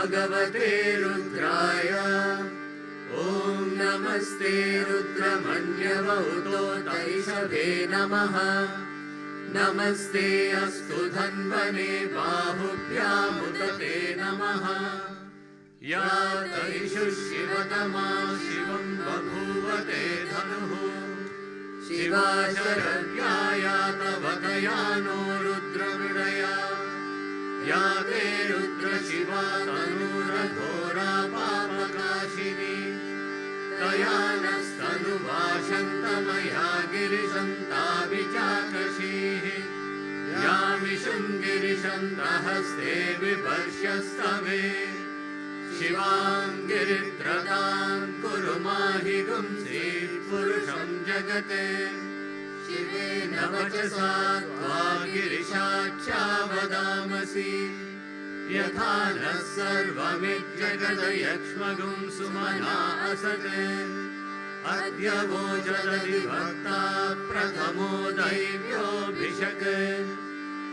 भगवते रुद्राय। ॐ नमस्ते रुद्रमन्यवहुतो तैषभे नमः। नमस्ते अस्तु धन्वने बाहुभ्यामुदते नमः। या तैषु शिवतमा शिवं बभूवते धनुः। शिवा शरव्या या तव तया नो रुद्रमृडया। या ते रुद्रशिवा तनूरघोरा पापकाशिनी। तया नस्तनुवाशन्तमया गिरिशन्ता विचाकशीः। यामिषुं गिरिशन्तहस्ते विवर्ष्यस्तवे। शिवां गिरित्रतां कुरु माहि गुंसीत् पुरुषं जगते। शिवेन वचसा त्वा गिरिशाच्या वदामसि। यथा नः सर्वमिज्जगदयक्ष्मगुं सुमना असते। अद्य वोचदधिभक्ता प्रथमो दैव्योऽभिषक्।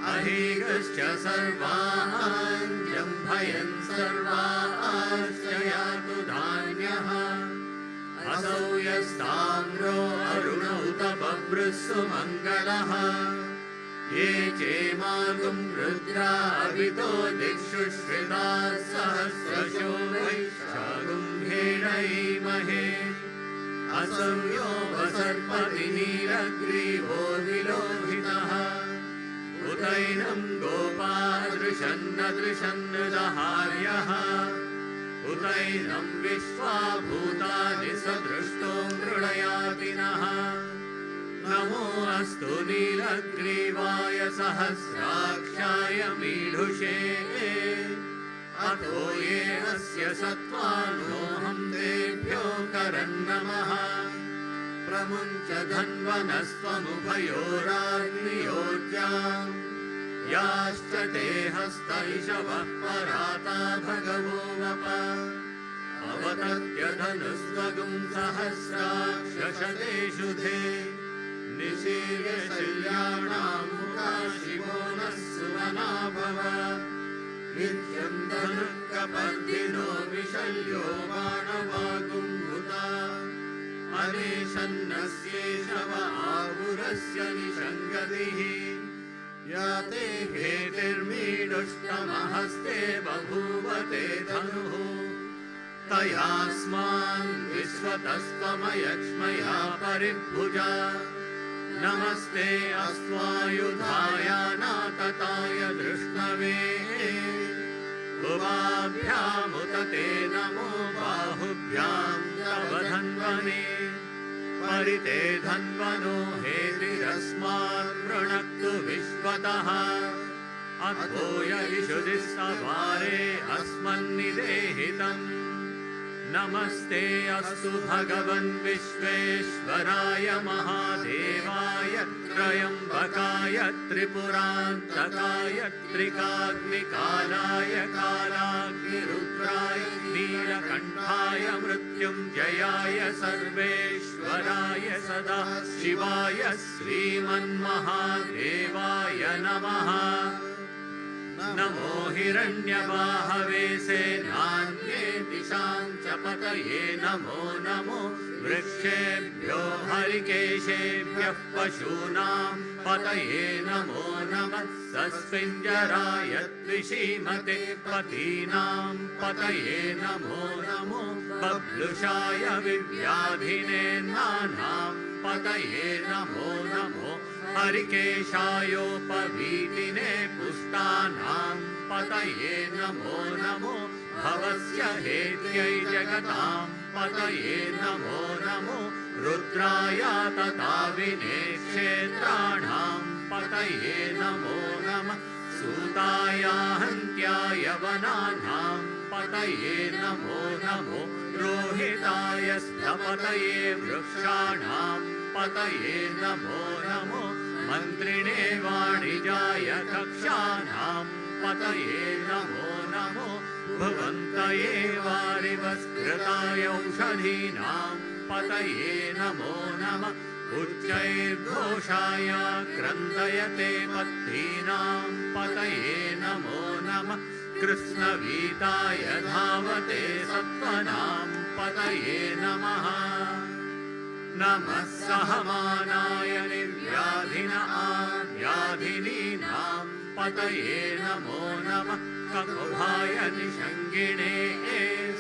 अहीगश्च सर्वान् जम्भयन् सर्वाश्च यातु धान्यः। असौ यस्ताम्रो अरुणौत बभ्रुस्सु मङ्गलः। ये चेमागुं रुद्रा अवितो दिक्षु श्रिताः सहस्रशो वैशागुं हेणैमहे। असौ यो वसर्पति नीलग्रीवो विलोहितः। उतैनं गोपा दृशन्न दृशन्नृदहार्यः। उतैनं विश्वा भूतानि सदृष्टो मृडयाति नः। नमो अस्तु नीलग्रीवाय सहस्राक्षाय मीढुषे। अतो ये अस्य सत्त्वानोऽहं तेभ्यो करन्नमः। प्रमुञ्च धन्वनस्त्वमुभयोराग्नियोज्याम्। याश्च ते हस्तैषवः पराता भगवो वप। अवतत्य धनुस्त्वगुं सहस्राक्षशतेषु धे। निशीर्य शल्याणां मुखा शिवो नः सुमना भव। नित्यं धनुः कपर्दिनो विशल्यो बाणवागुम्भुता। अनेशन्नस्येषव आहुरस्य निषङ्गतिः। या ते भेतिर्मीडुष्टमहस्ते बभूवते धनुः। तयास्मान् विश्वतस्त्वमयक्ष्मया परिभुजा। नमस्ते अस्त्वायुधाय नातताय धृष्णवे। उभाभ्यामुतते नमो बाहुभ्यां तव धन्वने। परिते धन्वनो हेतिरस्मान् वृणक्तु विश्वतः। अथो यविशुदिस्तवारे अस्मन्निदेहितम्। नमस्ते अस्तु भगवन् विश्वेश्वराय महादेवाय। त्रयम्बकाय त्रिपुरान्तकाय त्रिकाग्निकालाय कालाग्निरुद्राय नीलकण्ठाय मृत्युञ्जयाय सर्वेश्वराय सदा शिवाय श्रीमन्महादेवाय नमः। नमो हिरण्यबाहवे सेनान्ये दिशां च पतये। नमो नमो वृक्षेभ्यो हरिकेशेभ्यः पशूनां पतये। नमो नमः सस्पिञ्जराय द्विषीमते पतीनां पतये। नमो नमो बभ्लुषाय विव्याधिने नानां पतये। नमो नमो हरिकेशायोपवीतिने पुष्टानां पतये। नमो नमो भवस्य हेत्यै जगतां पतये। नमो नमो रुद्राय तताविने क्षेत्राणां पतये। नमो नमः सूताय हन्त्याय वनानां पतये। नमो नमो रोहिताय स्थपतये वृक्षाणां पतये। नमो नमो मन्त्रिणे वाणिजाय कक्षानां पतये। नमो नमो भुवन्तये वारिवस्कृताय औषधीनां पतये। नमो नमः उच्चैर्घोषाय क्रन्दयते पत्नीनां पतये। नमो नमः कृष्णवीताय धावते सत्त्वनां पतये नमः। नमः सहमानाय निर्व्याधिन व्याधिनीनां पतये नमो नमः। ककुभाय निषङ्गिणे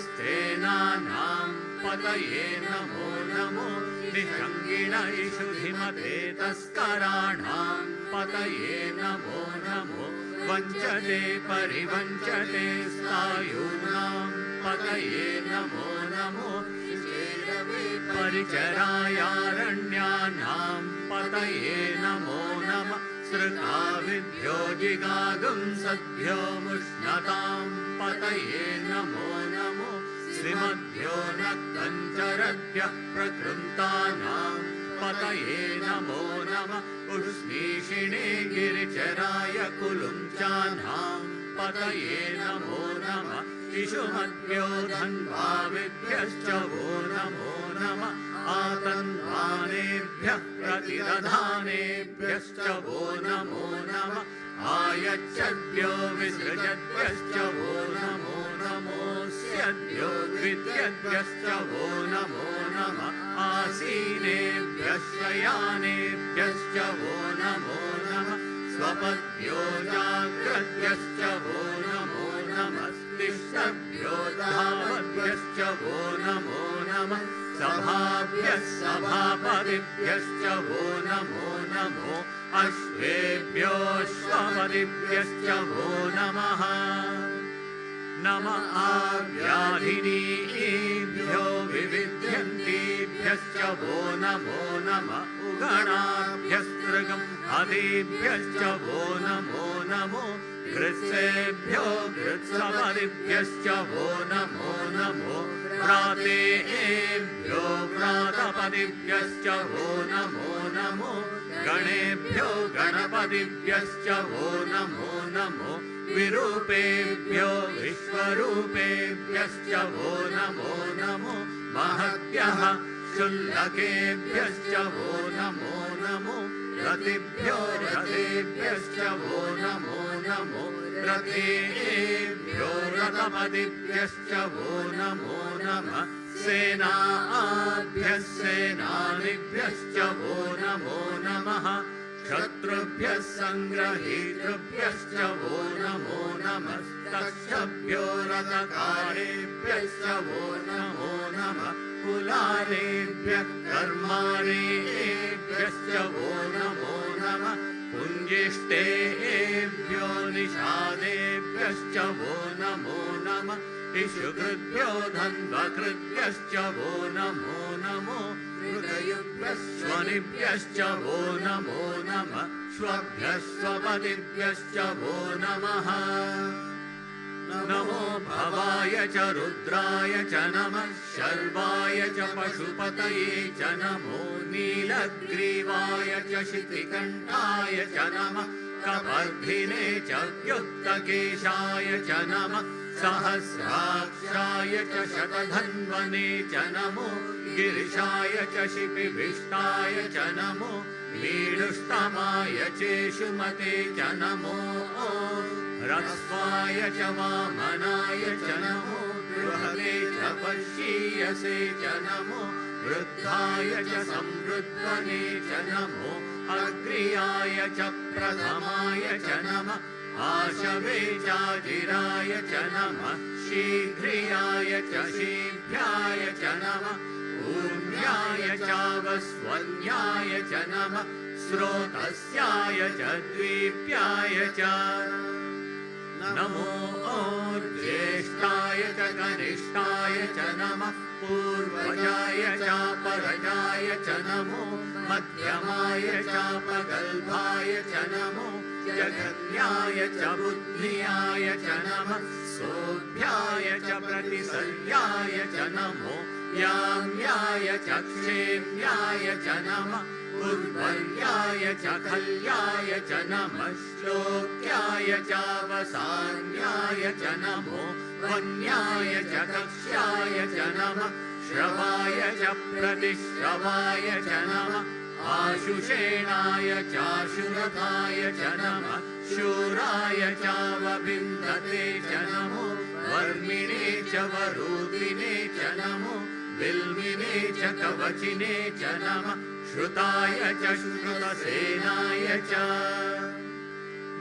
स्तेनानां पतये नमो नमो। निषङ्गिण इषुधिमते तस्कराणां पतये नमो नमो। वञ्चते परिवञ्चते स्थायूनां पतये नमो नमो। परिचरायारण्यानां पतये नमो नमः। सृताविद्यो जिगागुंसद्भ्यो मुष्णतां पतये नमो नमो। श्रीमद्भ्यो नक्तञ्चरद्भ्यः प्रकृन्तानां पतये नमो नमः। उष्णीषिणे गिरिचराय कुलुञ्चानां पतये नमो नमः। इषुमद्भ्यो धन्वाविभ्यश्च वो नमो नमः। आतन्वानेभ्यः प्रतिदधानेभ्यश्च वो नमो नमः। आयच्छद्भ्यो विसृजद्भ्यश्च वो नमो नमोऽस्यद्भ्यो विद्यद्भ्यश्च वो नमो नमः। आसीनेभ्यः शयानेभ्यश्च वो नमो नमः। स्वपद्भ्यो जाग्रद्भ्यश्च वो नमो नमः। तिष्ठद्भ्यो धावद्भ्यश्च वो नमो नमः। सभाभ्यः सभापतिभ्यश्च वो नमो नमो। अश्वेभ्योऽश्वपतिभ्यश्च वो नमः। नमः आव्याधिनीभ्यो विविध्यन्तीभ्यश्च वो नमो नमः। उगणाभ्यस्तृगम् अदिभ्यश्च वो नमो नमो। कृत्सेभ्यो कृत्सपदिभ्यश्च वो नमो नमो। व्रातेभ्यो व्रातपदिभ्यश्च वो नमो नमो। गणेभ्यो गणपतिभ्यश्च वो नमो नमो। विरूपेभ्यो विश्वरूपेभ्यश्च वो नमो नमो। महद्भ्यः शुल्लकेभ्यश्च वो नमो नमो। रतिभ्यो रथेभ्यश्च वो नमो नमो। रथेभ्यो रथपतिभ्यश्च वो नमो नमः। सेनाभ्यः सेनानिभ्यश्च वो नमो नमः। शत्रुभ्यः सङ्ग्रहीतृभ्यश्च वो नमो नमः। तक्षभ्यो रथकारेभ्यश्च वो नमो नमः। कुलालेभ्यः कर्मारेभ्यश्च वो नमो नमः। पुञ्जिष्टेभ्यो निषादेभ्यश्च वो नमो नमः। इषुकृभ्यो धन्वकृभ्यश्च वो नमो नमो। स्वनिभ्यश्च वो नमो नमः। स्वभ्यः स्वपतिभ्यश्च वो नमः। नमो भवाय च रुद्राय च नमः। शर्वाय च पशुपतये च नमो। नीलग्रीवाय च शितिकण्ठाय च नमः। कपर्धिने च व्युत्तकेशाय च नमः। सहस्राक्षाय च शतधन्वने च नमो। गिरिशाय च शिपिविष्टाय च नमो। मीडुष्टमाय चेषुमते च नमो। ह्रस्वाय च वामनाय च नमो। बृहते च पश्यीयसे च नमो। वृद्धाय च संवृद्ध्वने च नमो। अग्र्याय च प्रथमाय च नमः। आशवे चाजिराय च नमः। शीघ्रियाय च शीभ्याय च नमः। ऊर्ण्याय चावस्वन्याय च नमः। स्रोतस्याय च द्वीप्याय च नमो। ज्येष्ठाय च कनिष्ठाय च नमः। पूर्वजाय चापरजाय च नमो। मध्यमाय चापगल्भाय च नमो। जघन्याय च बुद्ध्याय च नमः। सोऽभ्याय च प्रतिसर्याय च नमो। याम्याय च क्षेम्याय च नमः। उर्वर्याय च खल्याय च नमः। श्लोक्याय चावसान्याय च नमो। वन्याय च कक्ष्याय च नमः। श्रवाय च प्रतिश्रवाय च नमः। आशुषेणाय चाशुरथाय च नमः। शूराय चावबिन्दते च नमो वर्मिणे च वरूपिणे च नमो बिल्विने च कवचिने च नमः श्रुताय च श्रुतसेनाय च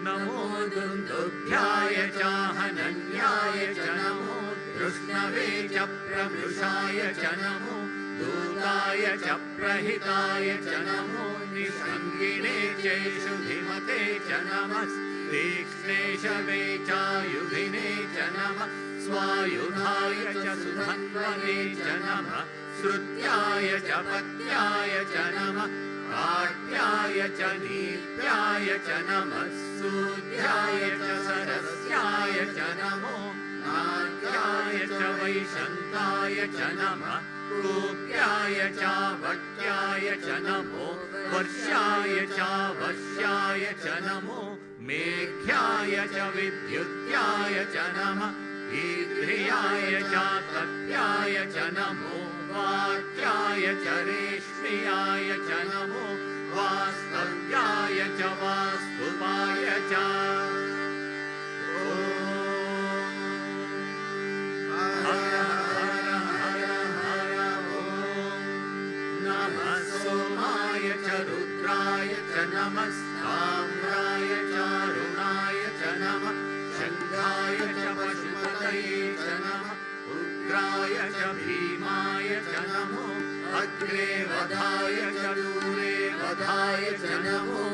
नमो दुन्दुभ्याय च हनन्याय च नमो कृष्णवे च प्रमृषाय च नमो दूताय च प्रहिताय च नमो निषङ्गिणे चैषु धीमते च नमः तीक्ष्णेशवे चायुधिने च नमः स्वायुधाय च सुधन्वने च नमः श्रुत्याय च पत्याय च नमः काट्याय च नीत्याय च नमः सूद्याय च सरस्याय च नमो नाट्याय च वैशन्ताय च नमः कूप्याय च वट्याय च नमो वर्ष्याय च वश्याय च नमो मेघ्याय च विद्युत्याय च नमः ईद्रियाय च तप्याय च नमो वाक्याय च रेश्म्याय च नमो वास्तव्याय च वास्तुपाय च हर हर हर हर ॐ नमः सोमाय च रुद्राय च नमः ताम्राय च अरुणाय च नमः शङ्खाय च पशुपतये च नमः उग्राय च भीमाय च नमो अग्रे वधाय च दूरे वधाय च नमो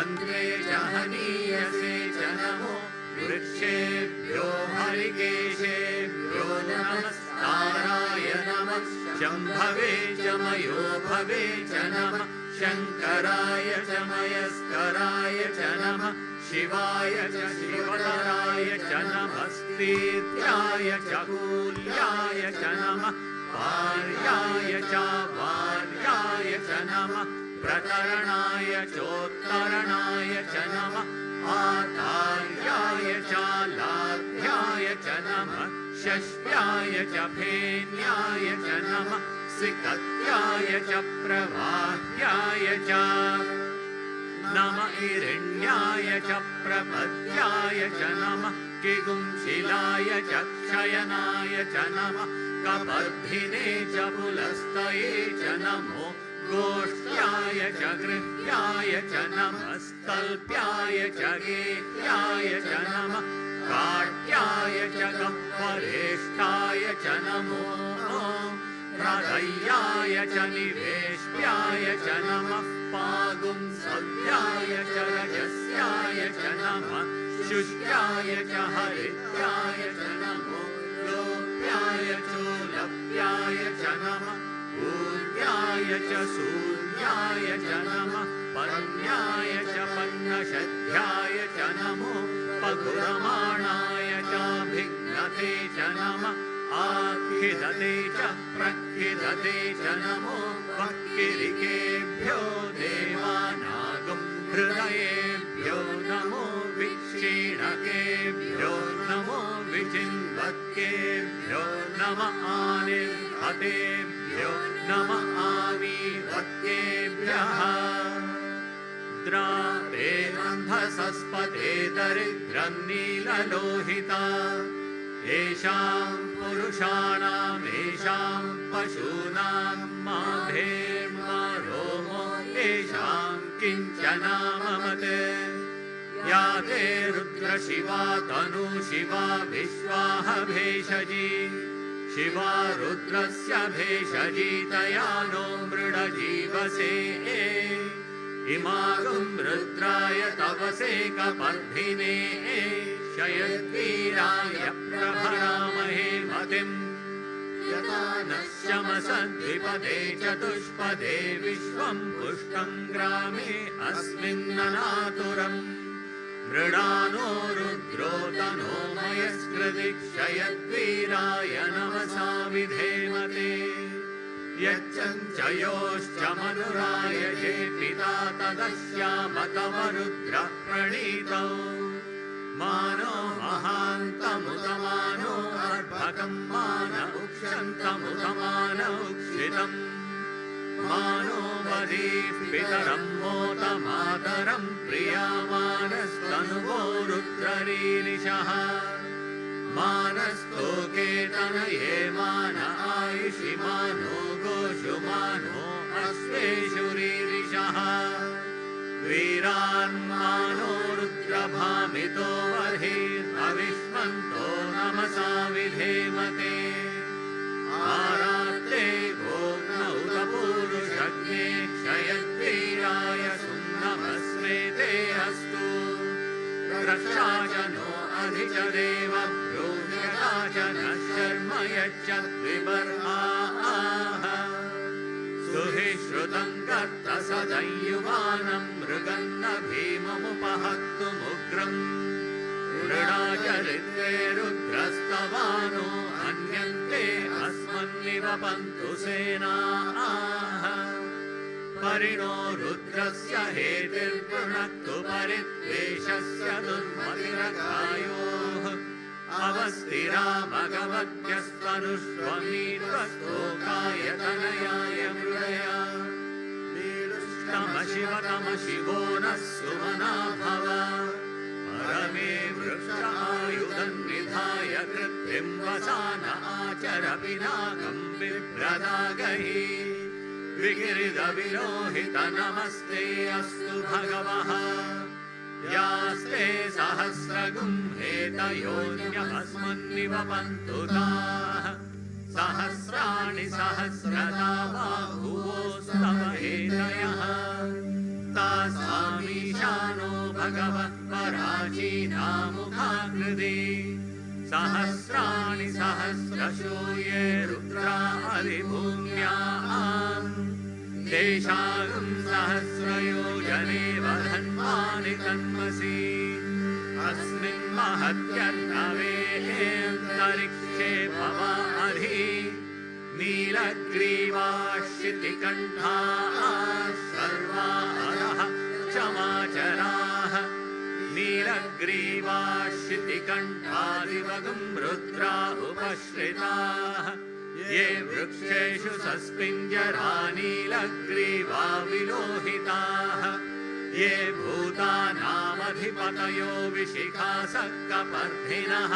अन्त्रे च हनीयसे च नमो वृक्षेभ्यो हरिकेशेभ्यो नमस्ताराय नमः शम्भवे च मयो भवे च नमः शङ्कराय च मयस्कराय च नमः शिवाय च शिवतराय च नमस्तीत्याय च कूल्याय च नमः पार्याय च वार्याय च नमः प्रतरणाय चोत्तरणाय च नमः आतार्याय च लाभ्याय च नमः षष्ट्याय च फेन्याय च नमः सिकत्याय च प्रवाह्याय च नम हिरण्याय च प्रपद्याय च नमः किगुंशिलाय च क्षयनाय च नमः कपर्धिने च पुलस्तये च नमो गोष्ठ्याय च गृह्याय च नमः स्तल्प्याय च गेह्याय च नमः काट्याय च गह्वरेष्ठाय च नमो हृदयाय च निवेश्याय च नमः पागुंसव्याय च रजस्याय च नमः शुष्याय च हरित्याय च नमो लोप्याय चोलप्याय च नमः पूर्व्याय च शून्याय च नमः पन्याय च पन्नषध्याय च नमो पगुरमाणाय चाभिघ्नते च नमः आखिदते च प्रखिदते च नमो वक्किरिकेभ्यो देवानागं हृदयेभ्यो नमो विक्षीणकेभ्यो नमो विचिन्वक्केभ्यो नमः आनिर्हतेभ्यो नमः आमीवक्केभ्यः द्राते अन्धसस्पते दरिद्रं नीललोहिता येषां पुरुषाणाम् येषां पशूनां माभेर्मा रोमो येषां किञ्चनाममते या ते रुद्रशिवा तनु शिवा विश्वाह भेषजी शिवा रुद्रस्य भेषजी तया नो मृडजीवसे इमागुं रुद्राय तवसे कपर्धिने शयद्वीराय प्रभरामहे मतिम् यथा नः शमसद्विपदे चतुष्पदे विश्वं पुष्टं ग्रामे अस्मिन्ननातुरम् मृडानो रुद्रो तनो मयस्कृति क्षयद्वीराय नमसा विधेमते यच्चञ्चयोश्च मनुराय ये पिता तदस्याम तव रुद्रः प्रणीतौ मानो महान्तमुतमानो अर्भकं मान उक्षन्तमुतमान उक्षितम् मानो वदीः पितरं मोतमातरं प्रियामानस्तनुवो रुद्ररीरिषः मानस्तोके तनये मान आयुषि मानो गोषु मानो अश्वेषु रीरिषः वीरान्मानो रुद्रभामितो वर्हिर्हविष्मन्तो नमसा विधेमते आरात्ते गोग्नौतपूरुषग्ने क्षयद्वीराय सुम्नमस्मेते अस्तु रक्षा च नो अधिच देव ब्रूह्यता च नः शर्म यच्चद्विबर्हाः सुहि श्रुतं कर्त सदयुवानं मृगन्न भीममुपहर्तुमुग्रम् मृडा च ऋत्वे रुद्रस्तवानो हन्यन्ते अस्मन्निवपन्तु सेनाः परिणो रुद्रस्य हेतिर्पुनक्तु परिद्वेषस्य दुर्मतिरकायोः अवस्थिरा भगवत्यस्तनुष्वमीन्द्रस्तोकाय मृडया नीलुष्टमशिवतम शिवो नः सुमना भव परमे वृक्षायुधन्निधाय कृत्रिं वसान आचर पिनाकं बिभ्रदागहि विगिरिदविलोहित नमस्ते अस्तु भगवः यास्ते सहस्रगुम्हेतयोन्यमस्मन्निवपन्तु ताः सहस्राणि सहस्रदा बाहुवोस्तव हेतयः तासामीशानो भगवः पराचीनामुखाकृति सहस्राणि सहस्रशो ये रुद्रादिभूम्याम् तेषां सहस्रयोजने वधन्वानि तन्मसि अस्मिन् महत्यर्णवेऽन्तरिक्षे भवाधि नीलग्रीवाश्चितिकण्ठाः सर्वारः क्षमाचराः नीलग्रीवाश्चितिकण्ठादिवगुं रुद्रा उपश्रिताः ये वृक्षेषु सस्पिञ्जरा नीलग्रीवा विलोहिताः ये भूतानामधिपतयो विशिखासक्कपर्धिनः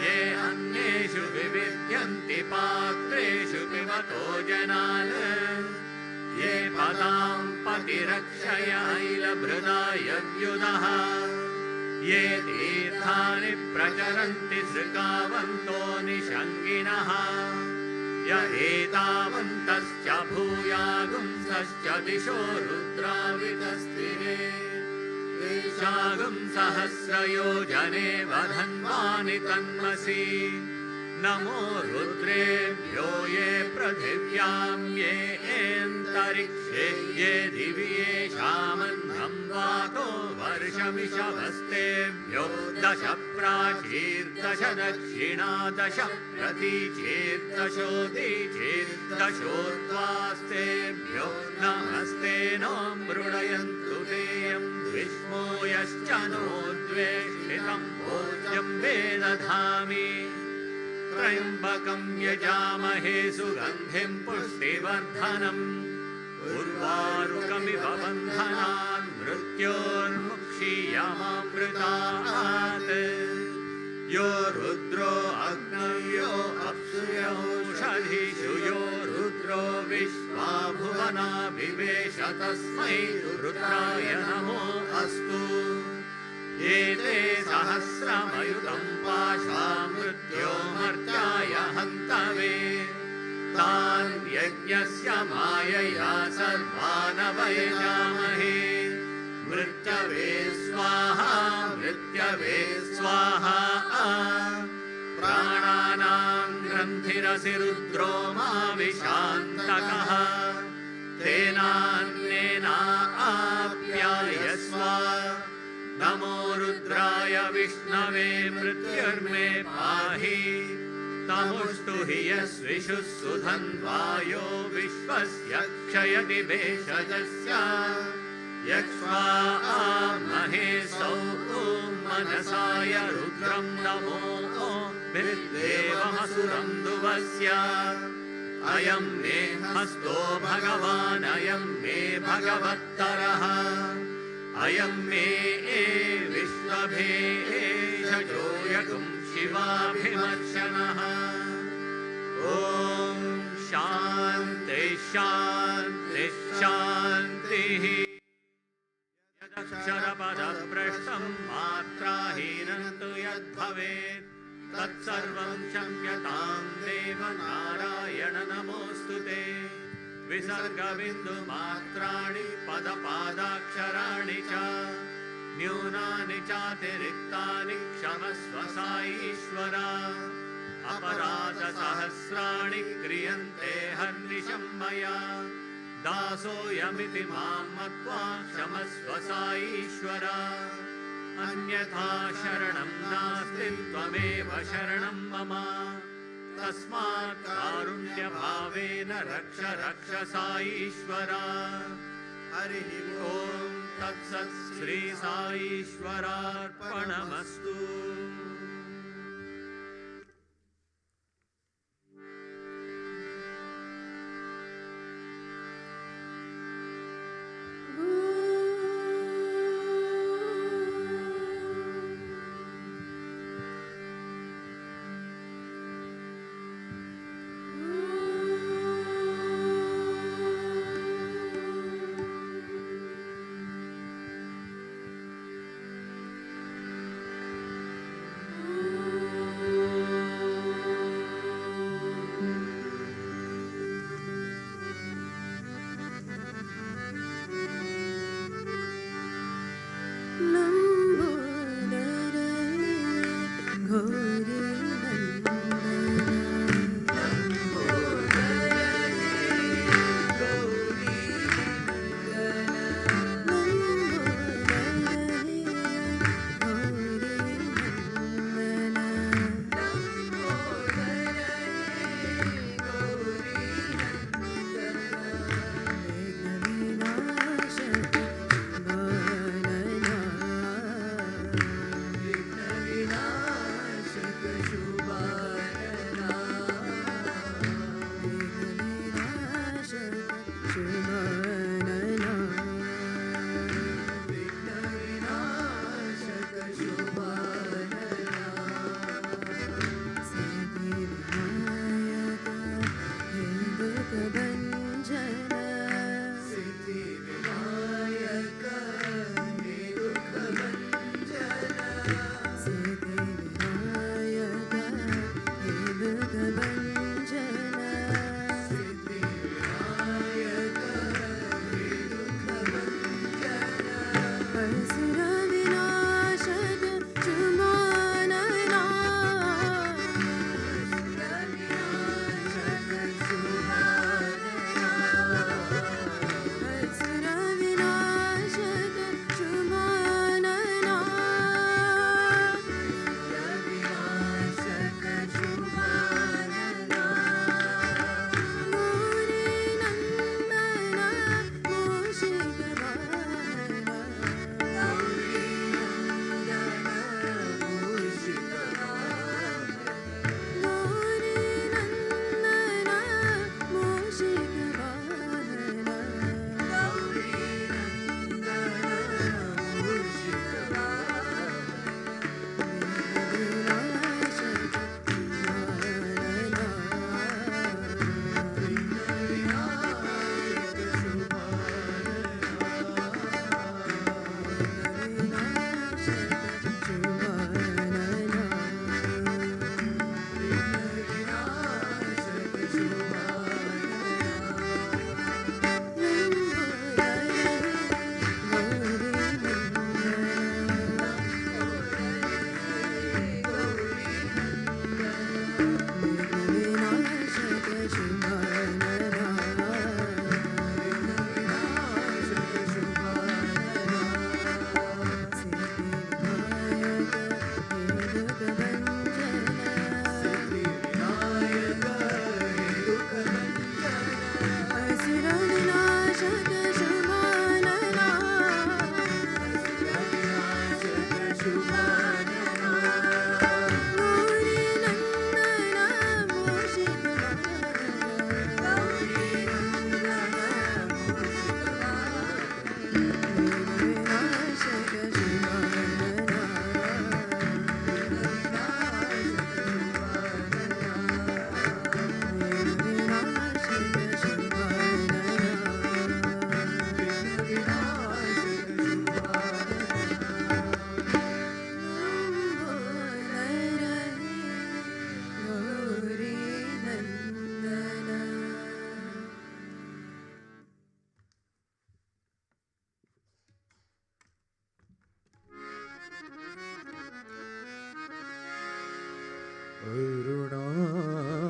ये अन्येषु विविद्यन्ति पात्रेषु पिबतो जनान् ये पदां पतिरक्षय ऐलभृदायव्युदः ये तीर्थानि प्रचरन्ति सृकावन्तो निषङ्गिनः य एतावन्तश्च भूयागुंसश्च दिशो रुद्रावितस्थिरे तेषागुं सहस्रयोजने वधन्वानि तन्मसि नमो रुद्रेभ्यो ये पृथिव्यां ये एन्तरिक्षे ये दिवि येषामन्नं वातो वर्षमिषवस्तेभ्यो दश प्राचीर्दश दक्षिणा दश प्रतीचीर्दशोदीचीर्दशोर्ध्वास्तेभ्यो नमस्ते नो मृडयन्तु तेयं विष्णो यश्च नो द्वेष्टितं भोज्यं वेदधामि त्र्यम्बकं यजामहे सुगन्धिं पुष्टिवर्धनम् उर्वारुकमिव बन्धनान् मृत्योर्मुक्षीयमामृतात् यो रुद्रो अग्नयो अप्सुरौषधीषु यो रुद्रो विश्वा भुवना विवेश तस्मै रुद्राय नमो अस्तु एते सहस्रमयुतं पाशा मृत्योमर्त्याय हन्तवे तान् यज्ञस्य मायया सर्वानवयजामहे मृत्यवे स्वाहा मृत्यवे स्वाहा प्राणानां ग्रन्थिरसि रुद्रो मा विशान्तकः तेनान्नेनाप्यायस्व नमो रुद्राय विष्णवे मृत्युर्मे पाहि तमुष्टु हि यस्विषु सुधन्वायो विश्वस्य क्षयति भेषजस्य यक्ष्वा महेशौ मनसाय रुद्रं नमो विद्देवमसुरं दुवस्य अयं मे हस्तो भगवान् अयं मे भगवत्तरः अयं मे विश्वभेषजो यगुं शिवाभिमर्शनः ॐ शान्ति शान्ति शान्तिः यदक्षरपदभ्रष्टं मात्राहीनं तु यद्भवेत् तत्सर्वं क्षम्यतां देव नारायण नमोऽस्तु ते विसर्गबिन्दुमात्राणि पदपादाक्षराणि च न्यूनानि चातिरिक्तानि क्षमस्व साईश्वर अपराधसहस्राणि क्रियन्ते हर्निशं मया दासोऽयमिति मां मत्वा क्षमस्व साईश्वर अन्यथा शरणं नास्ति त्वमेव शरणं मम तस्मात् कारुण्यभावेन रक्ष रक्ष साईश्वर हरिः ॐ तत्सत् श्री साईश्वरार्पणमस्तु।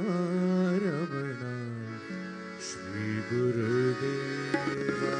अरुणारमण श्री गुरुदेवा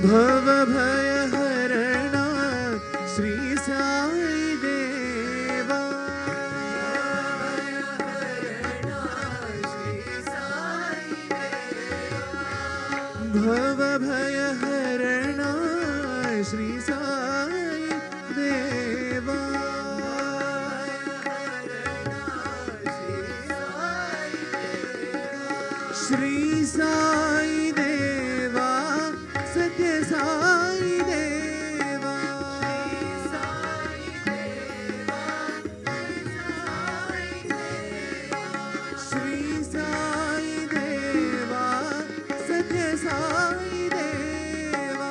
भव भय हरणा श्री साई देवा भव भय हरणा श्री साई देवा श्री साई देवा सत्य साई देवा श्री साई देवा सत्य साई देवा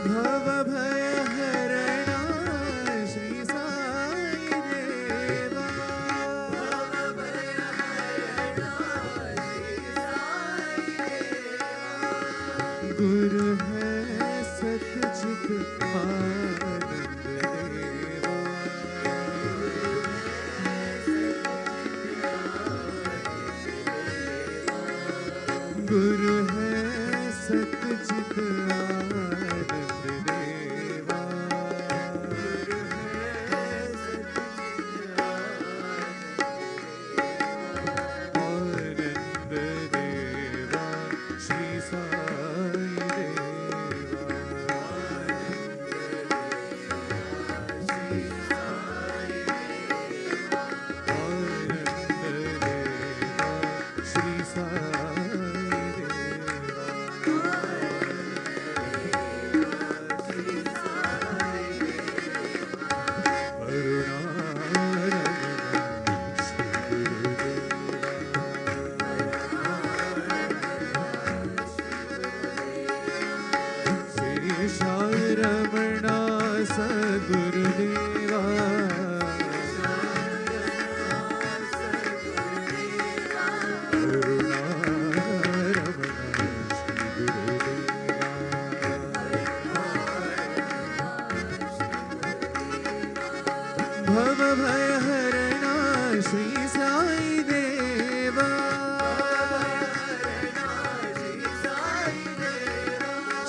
भव भय हरणा श्री साई देवा गुरु है सतचित आनंद देवा गुरु है सतचित आनंद देवा आनंद देवा श्री साई देवा आनंद देवा श्री साई रमणा सद्गुरुदेवा भव भय हरणा श्री साई देवा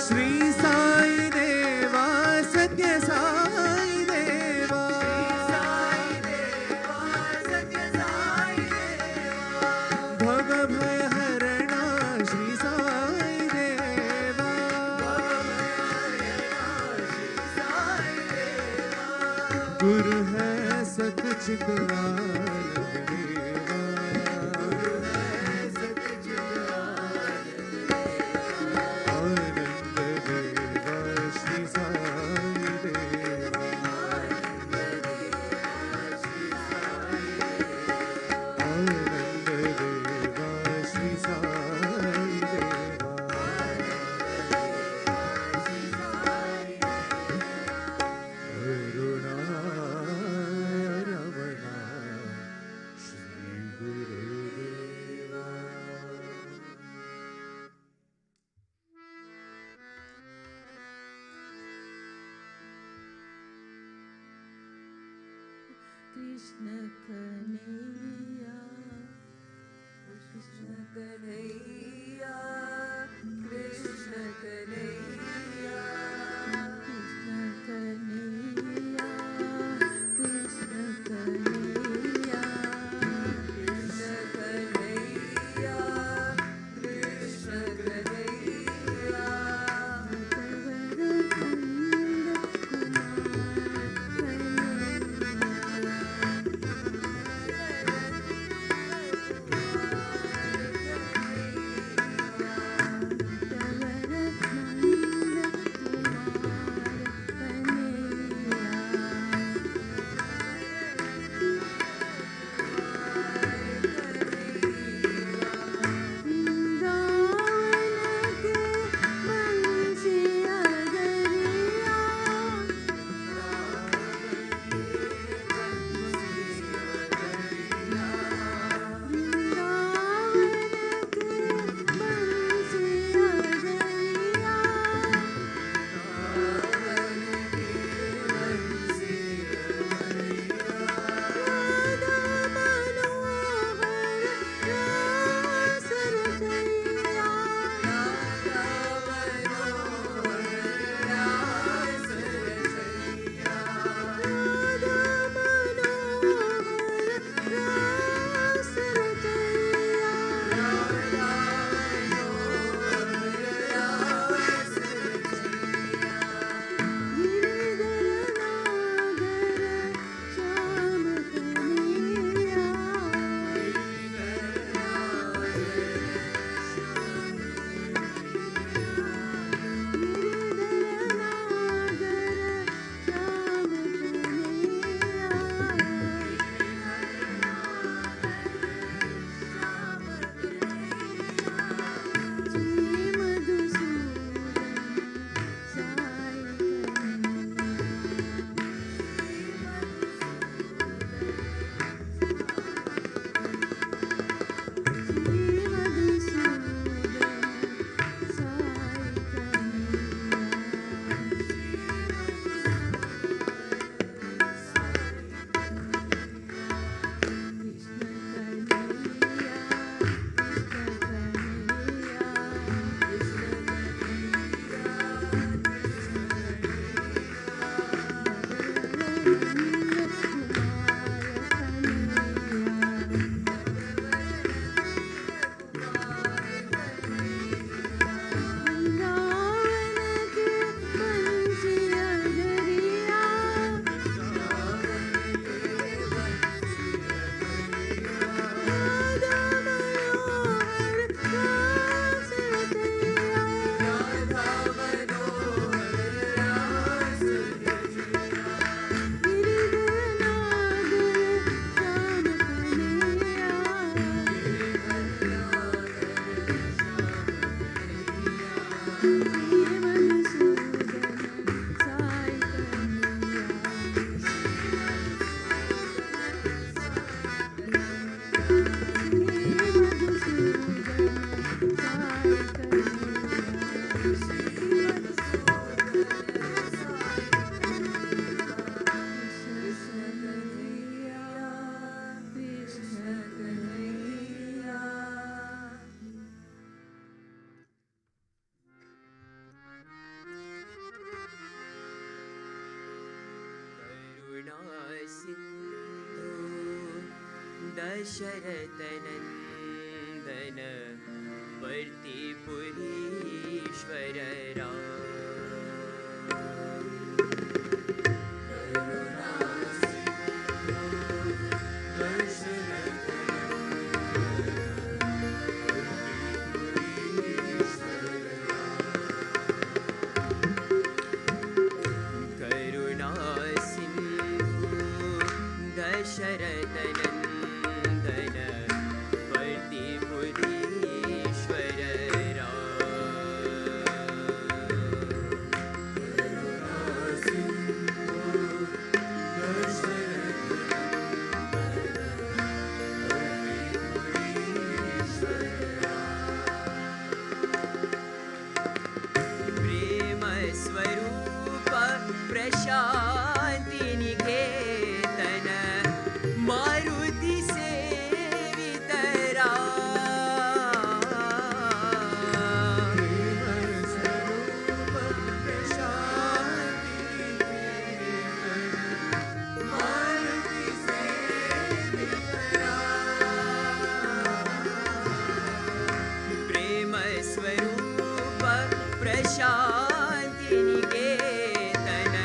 श्री साई देवा सत्य साई देवा भव भय हरणा श्री साई देवा गुरु है सतचित आनंद देवा आनंद देवा श्री साई देवा आनंद देवा श्री साई देवा अरुणारमणा श्री गुरुदेवा कृष्ण कन्हैया कृष्ण कन्हैया कृष्ण कन्हैया दशरथनन्दन वर्तिपुरीश्वर करुणा सिन्धु दशरथनन्दन वर्तिपुरीश्वर प्रशान्ति निकेतन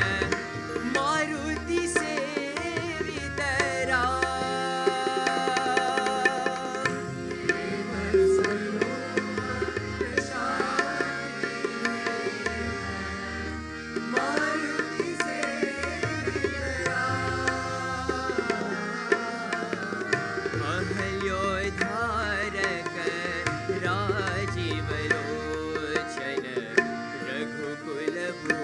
मारुति सेवितरा अहल्योद्धारक राजीवलोचन रघुकुलभूषण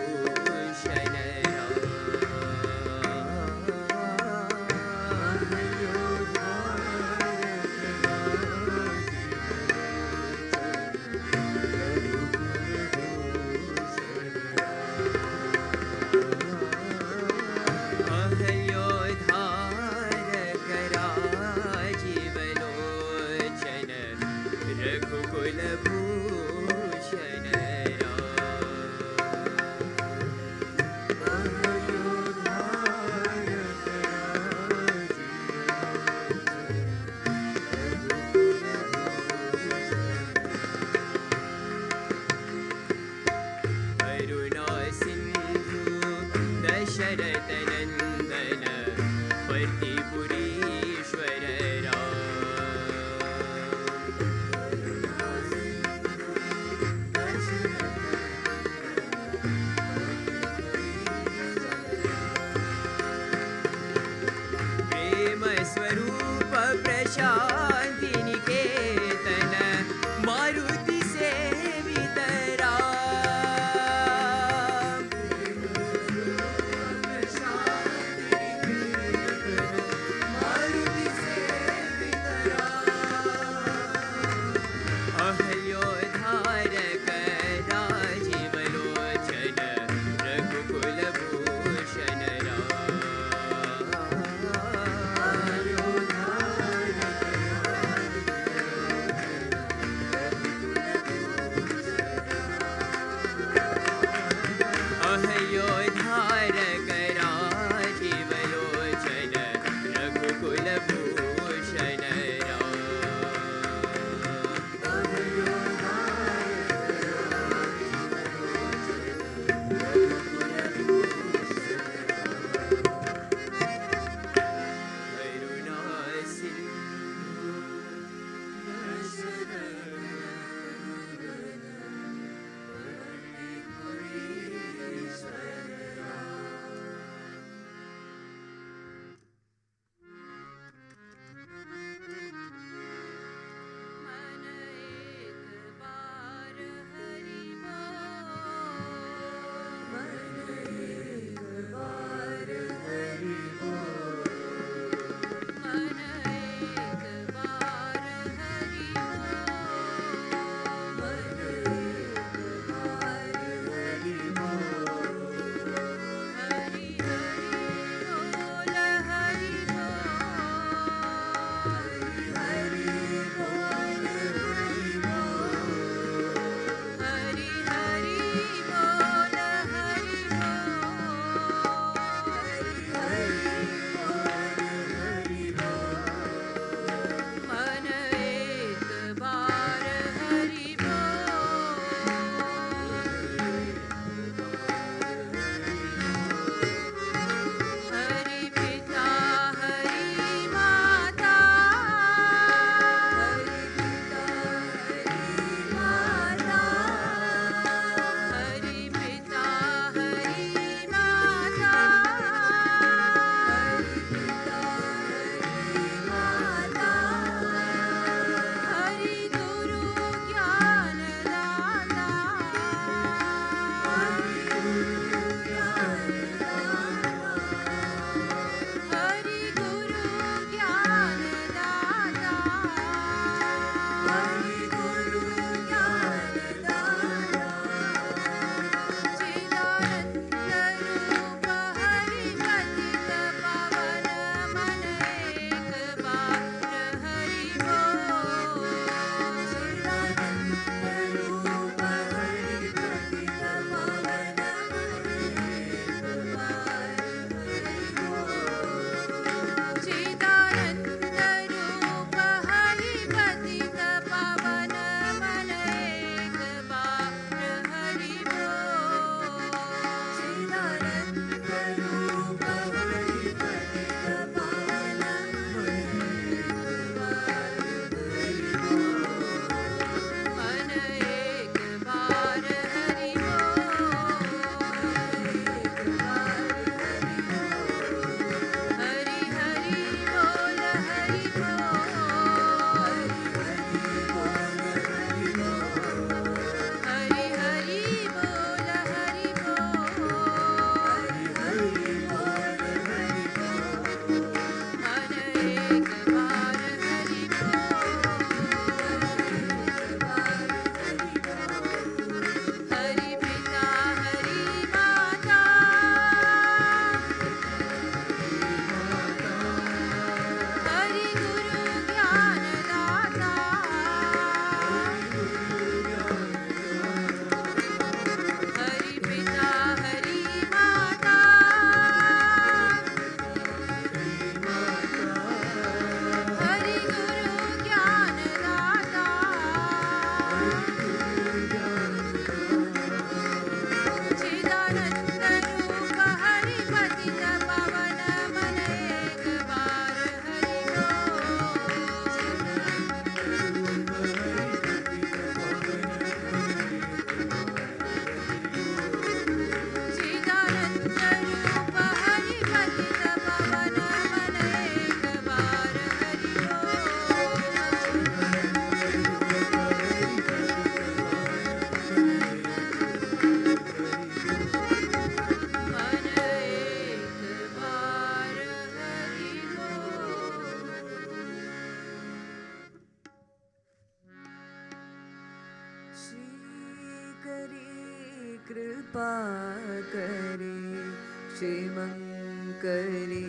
अहल्योद्धारक राजीवलोचन रघुकुलभूषण करुणा सिन्धु दशरथ नन्दन पर्तिपुरीश्वर प्रेम स्वरूप प्रशान्ति निकेतन मारुति सेवितरा करी कृपा करे क्षेमंकरी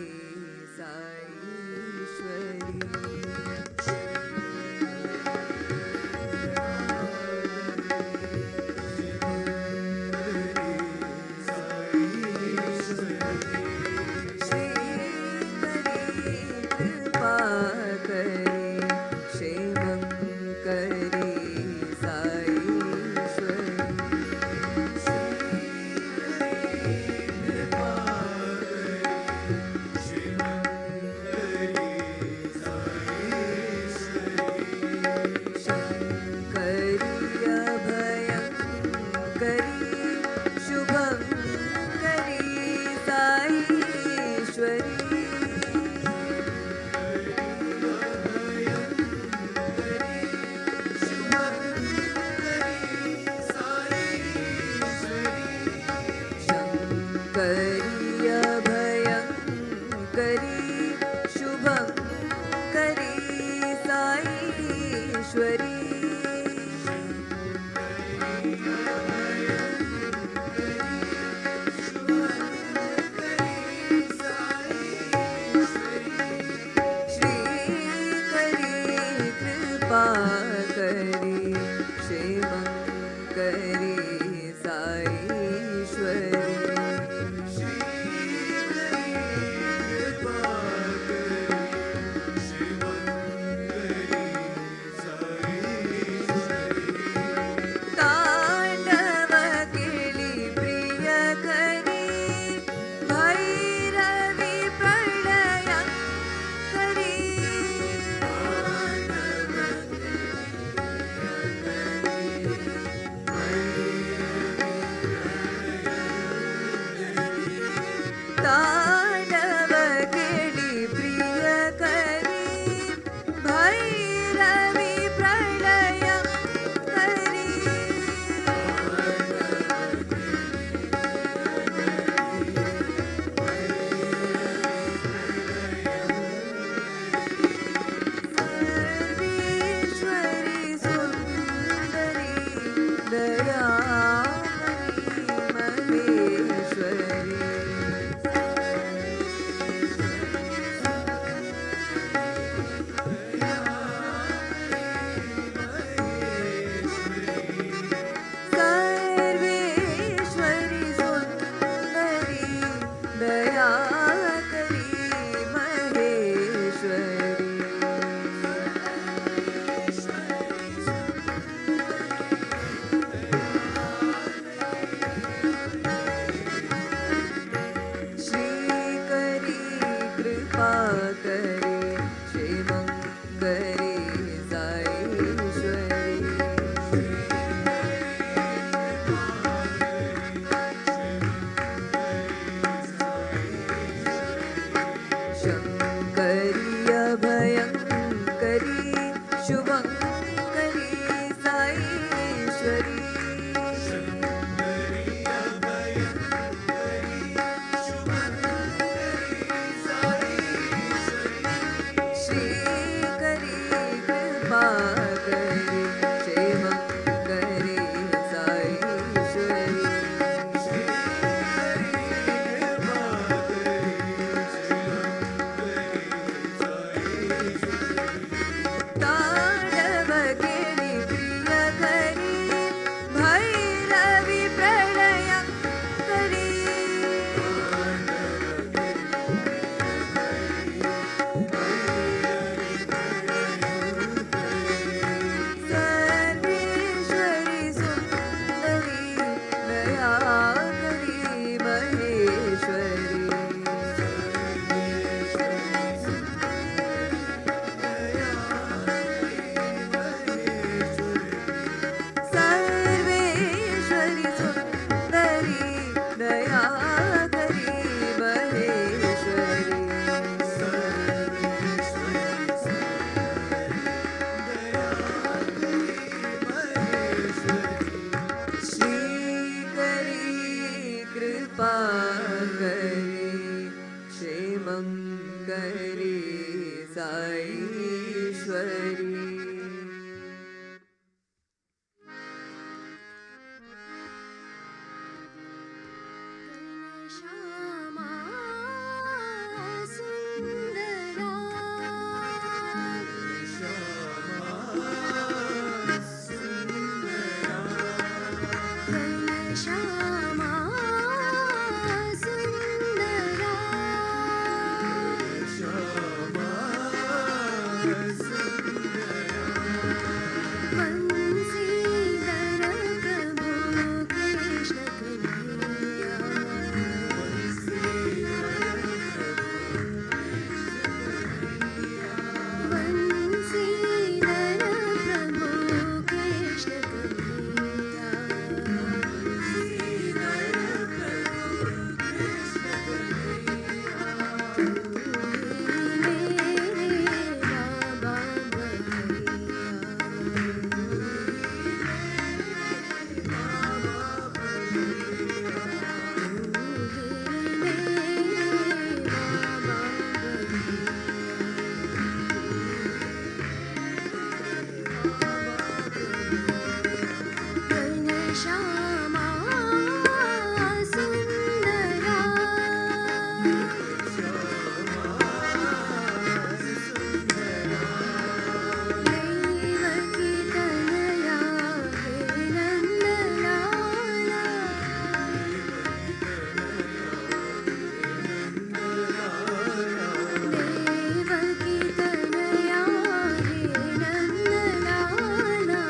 श्यामा सुन्दरा घनश्यामा सुन्दरा वंशीधर प्रभु कृष्ण कन्हैया वंशीधर प्रभु कृष्ण कन्हैया मेरे बाबा घनश्यामा सुन्दरा देवकी तनया हे नन्दलाला देवकी तनया हे नन्दलाला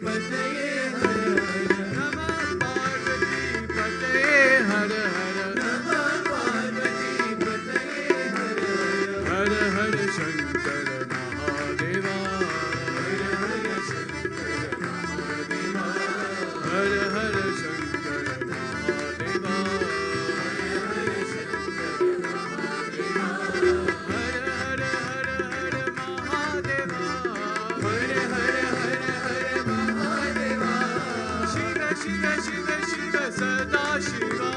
पतये हर हर नमः पार्वती पतये हर हर नमः पार्वती पतये हर हर हर हर शंकर महादेवा हर हर शंकर महादेवा हर हर शंकर महादेवा हर हर शंकर महादेवा हर हर हर हर महादेवा हर हर हर हर महादेवा शिव शिव शिव शिव सदा शिवा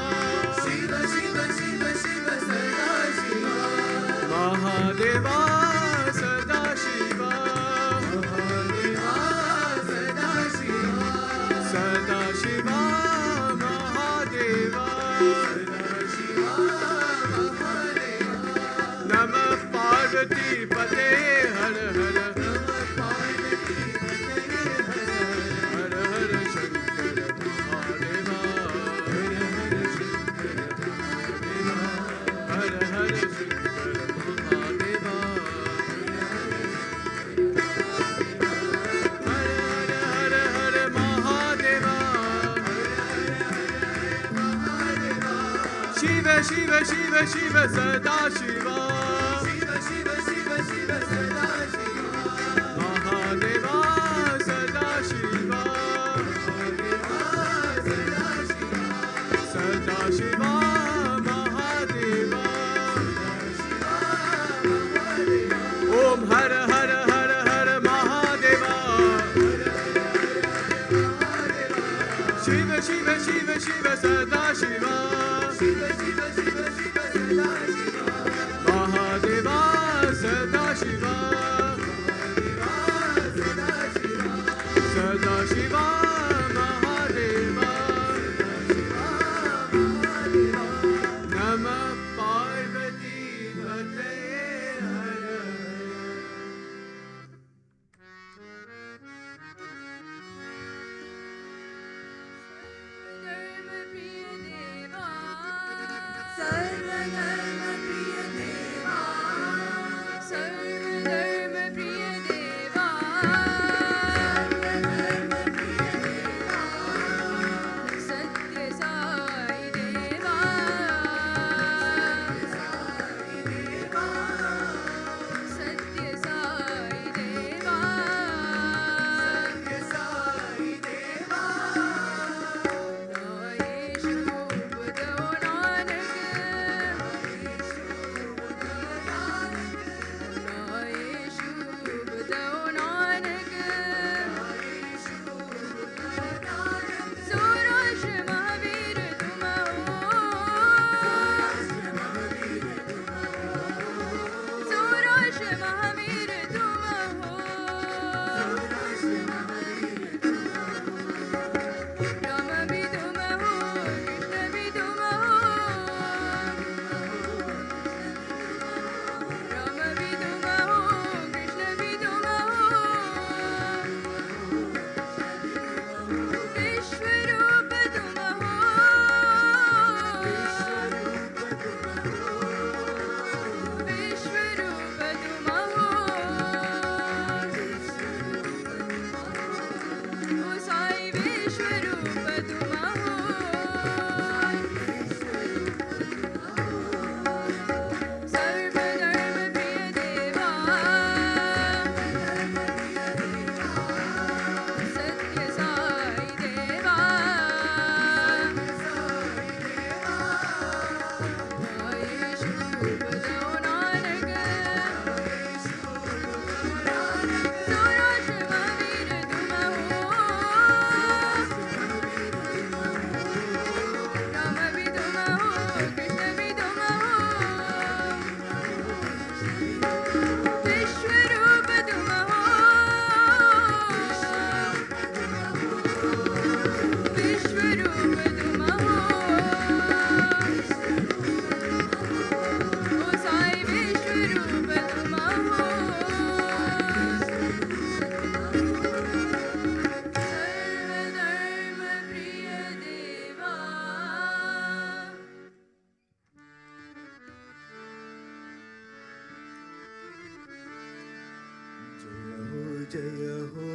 शिव शिव शिव शिव सदा शिवा महादेवा सदा शिवा महादेवा सदा शिवा सदा शिवा महादेवा सदा शिवा महादेवा नमः पार्वती पते हर हर नमः पार्वती पते हर हर हर शंकर महादेवा हर हर शंकर महादेवा हर हर शंकर महादेवा हर हर हर महादेवा शिव शिव शिव शिव सदा शिवा शिव शिव शिव शिव सदा शिवा महादेवा सदा शिवा महादेवा सदा शिवा सदा शिवा महादेवा ओम हर हर हर हर महादेवा शिव शिव शिव शिव सदा शिवा शिव शिव शिव शिव सदा शिवा महादेवा सदा शिवा सदा शिवा महादेवा नमः पार्वती पतये हर धर्म प्रिय देवा सर्वधर्म प्रिय देवा सर्वधर्म प्रिय देवा सर्वधर्म प्रिय देवा सत्य साई देवा सत्य साई देवा महावीर तुम हो राम भी तुम हो कृष्ण भी तुम हो राम भी तुम हो कृष्ण भी तुम हो विश्व रूप तुम हो विश्व रूप तुम हो ओ साई विश्व रूप तुम हो सर्वधर्म प्रिय देवा सत्य साई देवा आयेशु बदो नानक सूरज महावीर तुम हो राम भी तुम हो कृष्ण भी तुम हो विश्व रूप तुम हो विश्व रूप तुम हो ओ साई विश्व रूप तुम हो सर्वधर्म प्रिय देवा जय हो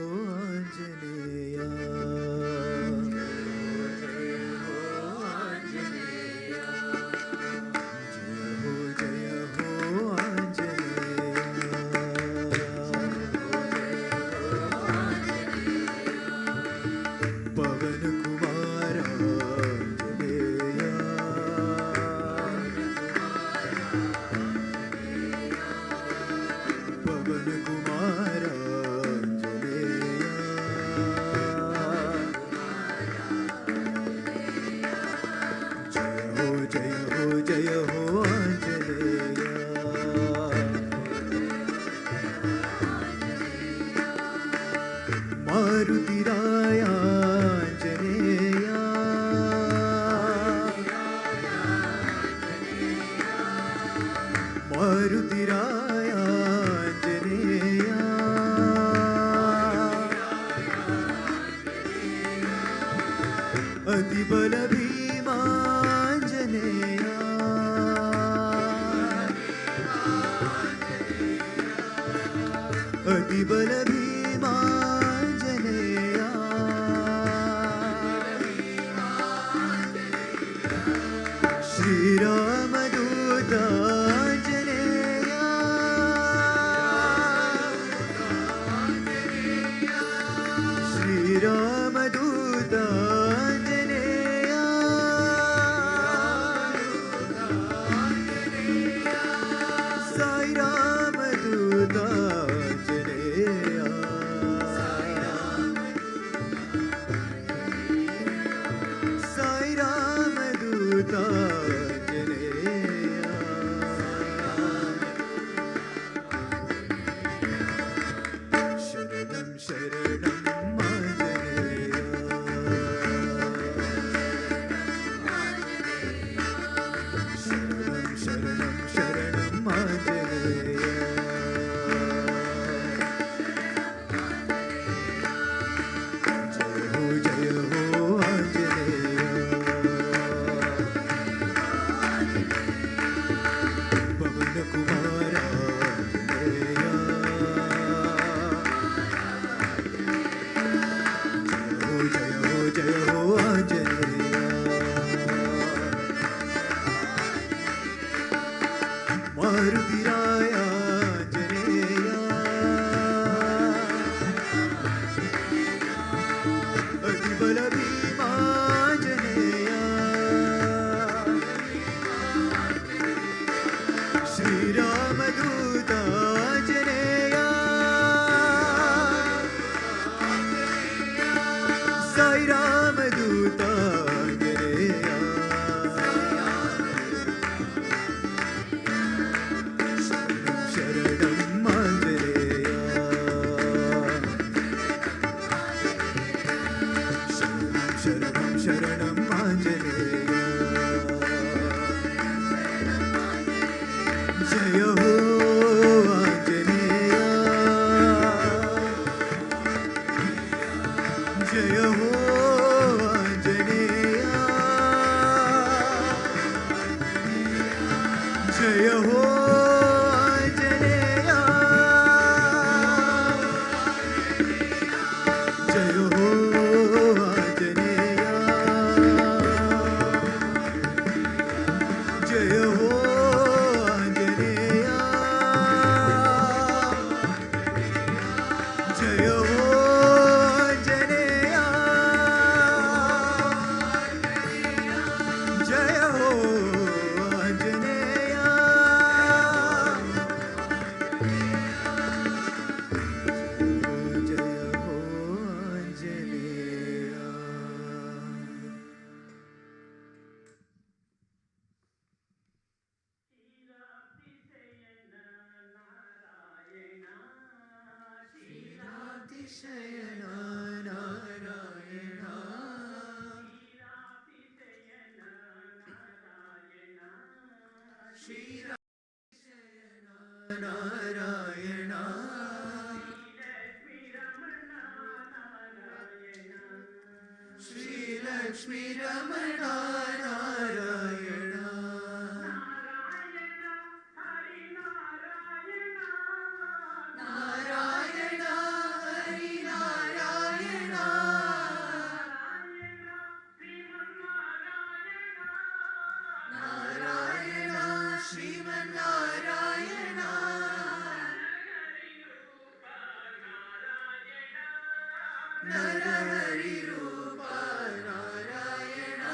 नरहरिरूपा Narayana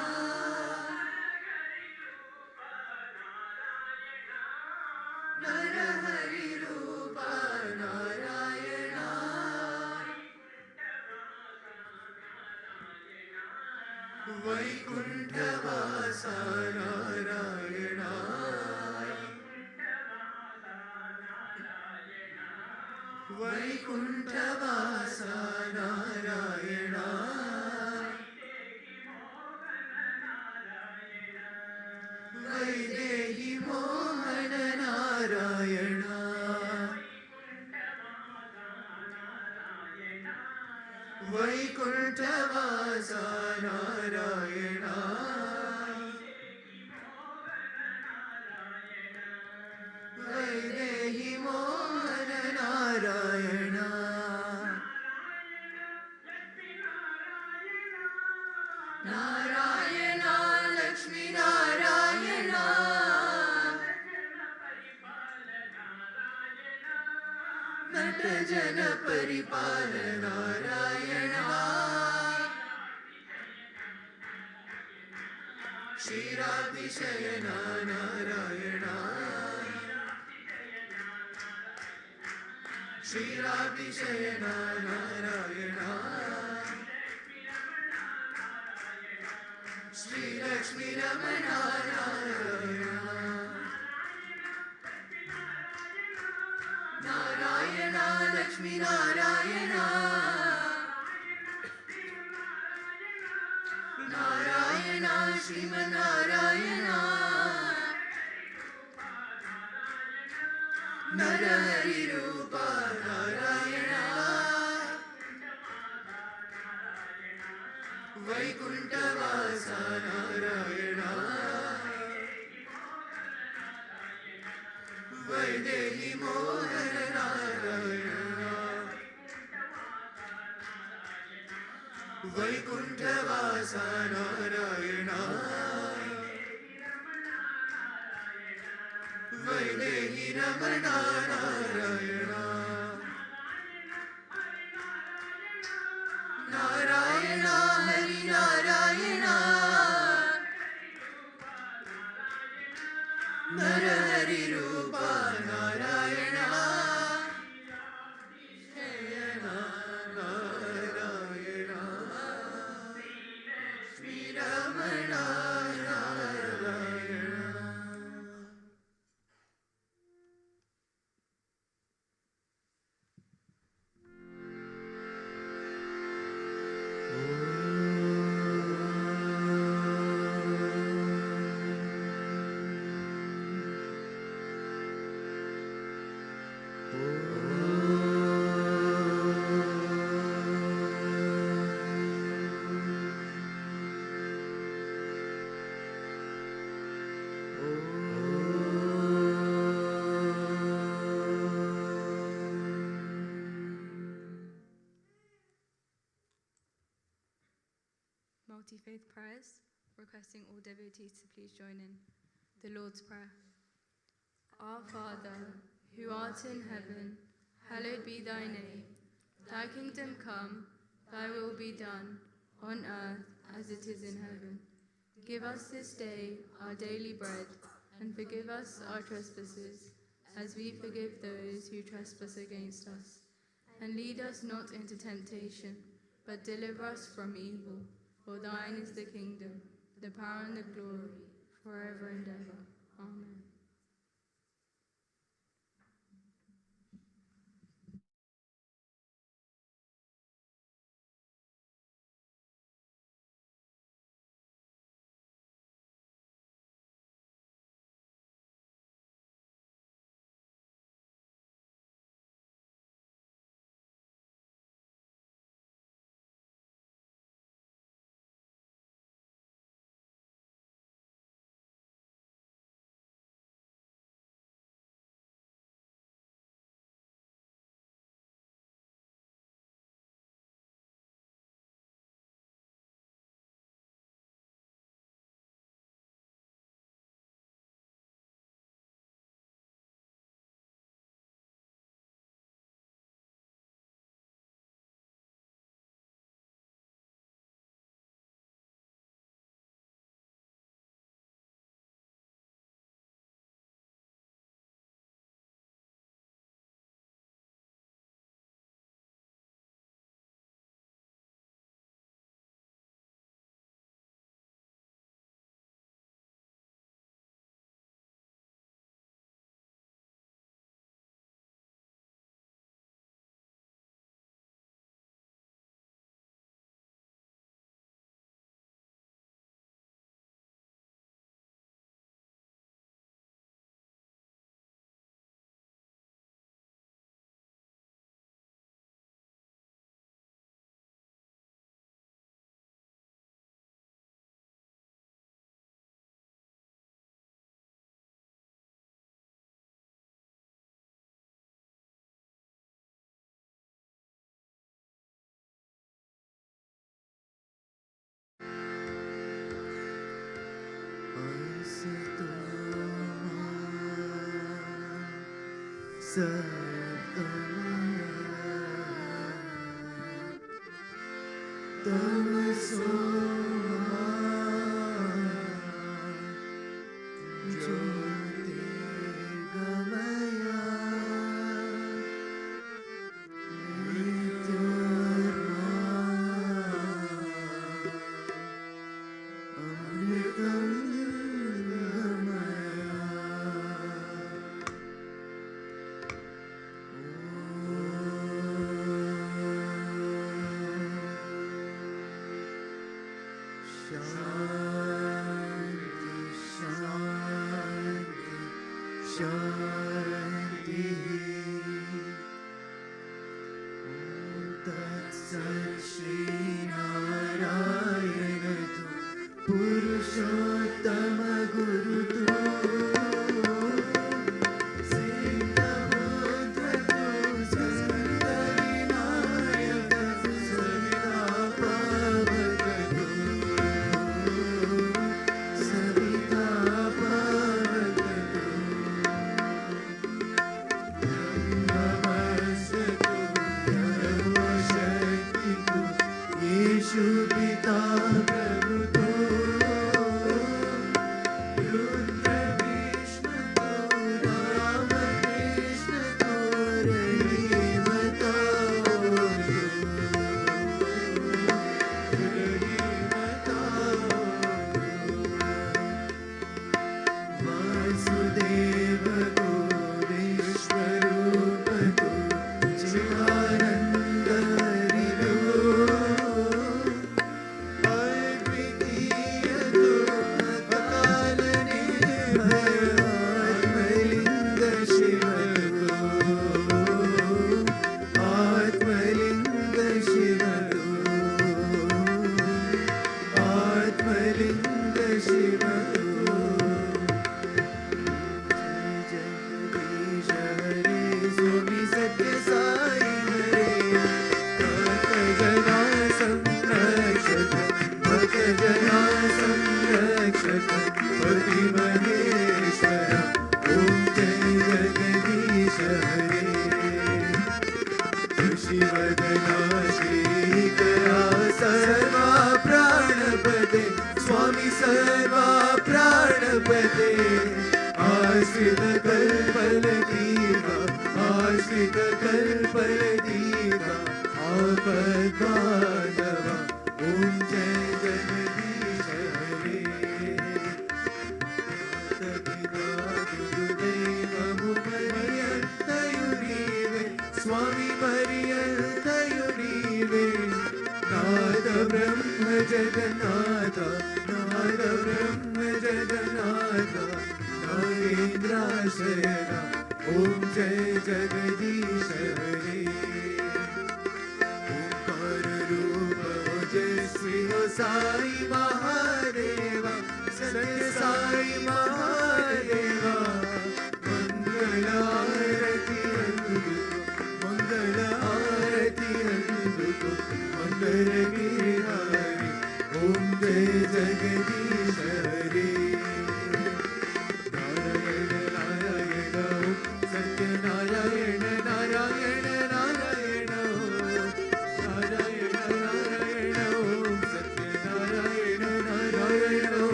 नरहरिरूपा Narayana वैकुण्ठवासा Narayana वैकुण्ठवासा Narayana Vaidehi Mohan Narayana वैकुण्ठवासा Narayana Vaidehi Mohan Narayana Narayana Lakshmi Narayana नटजन परिपाल Narayana क्षीरातिशयना Narayana क्षीरातिशयना Narayana श्रीलक्ष्मीरमणा Narayana Narayana Lakshmi Narayana Narayana Srimannarayana नरहरिरूपा Narayana वैकुण्ठवासा Narayana Vaidehi Mohan Narayana वैकुण्ठवासा Narayana Vaidehi Ramana Narayana Narayana Hari Narayana नरहरिरूपा Narayana शयना Narayana श्रीरमणा Narayana Multi-faith prayers, requesting all devotees to please join in. The Lord's Prayer. Our Father, who art in heaven, hallowed be thy name. Thy kingdom come, thy will be done, on earth as it is in heaven. Give us this day our daily bread, and forgive us our trespasses, as we forgive those who trespass against us. And lead us not into temptation, but deliver us from evil. For thine is the kingdom, the power and the glory, forever and ever. Amen.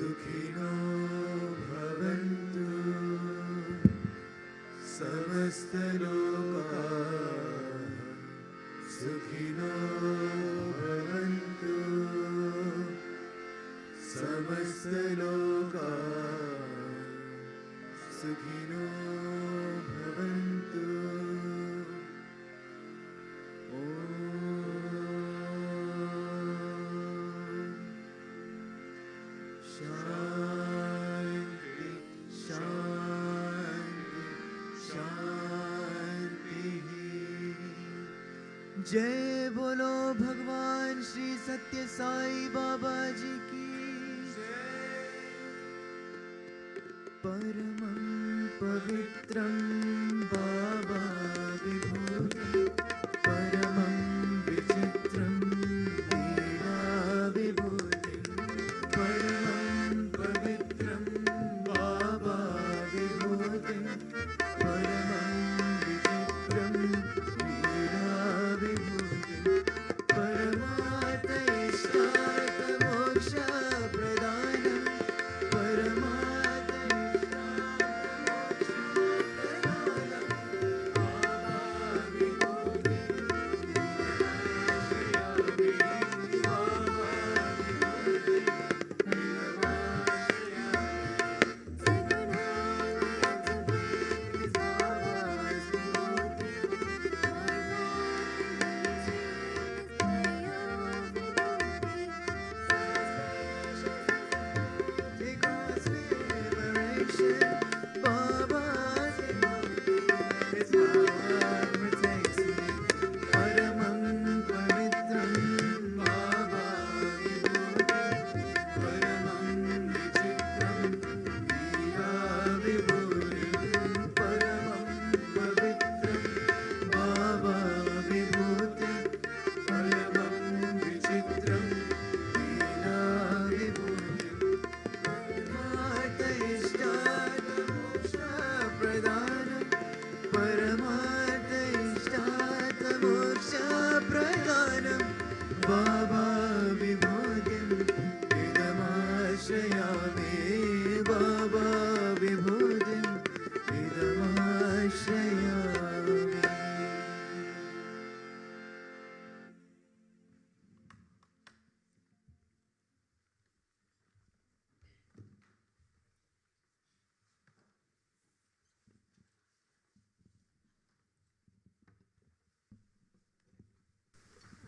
सुखिनो भवन्तु समस्तलोकाः सुखिनो भवन्तु समस्तलोकाः सुखिनो भवन्तु शांति शांति शांति। जय बोलो भगवान श्री सत्य साई बाबा जी की परमं पवित्रं बाबा विभूतिं परमं विचित्रं लीला विभूतिं परमं पवित्रं बाबा विभूतिं परमं विचित्रं लीला विभूतिं परमार्थैष्टार्थमोक्षप्रदानं बाबा विभूतिं इदमाश्रयामि बाबा विभूतिं इदमाश्रयामि।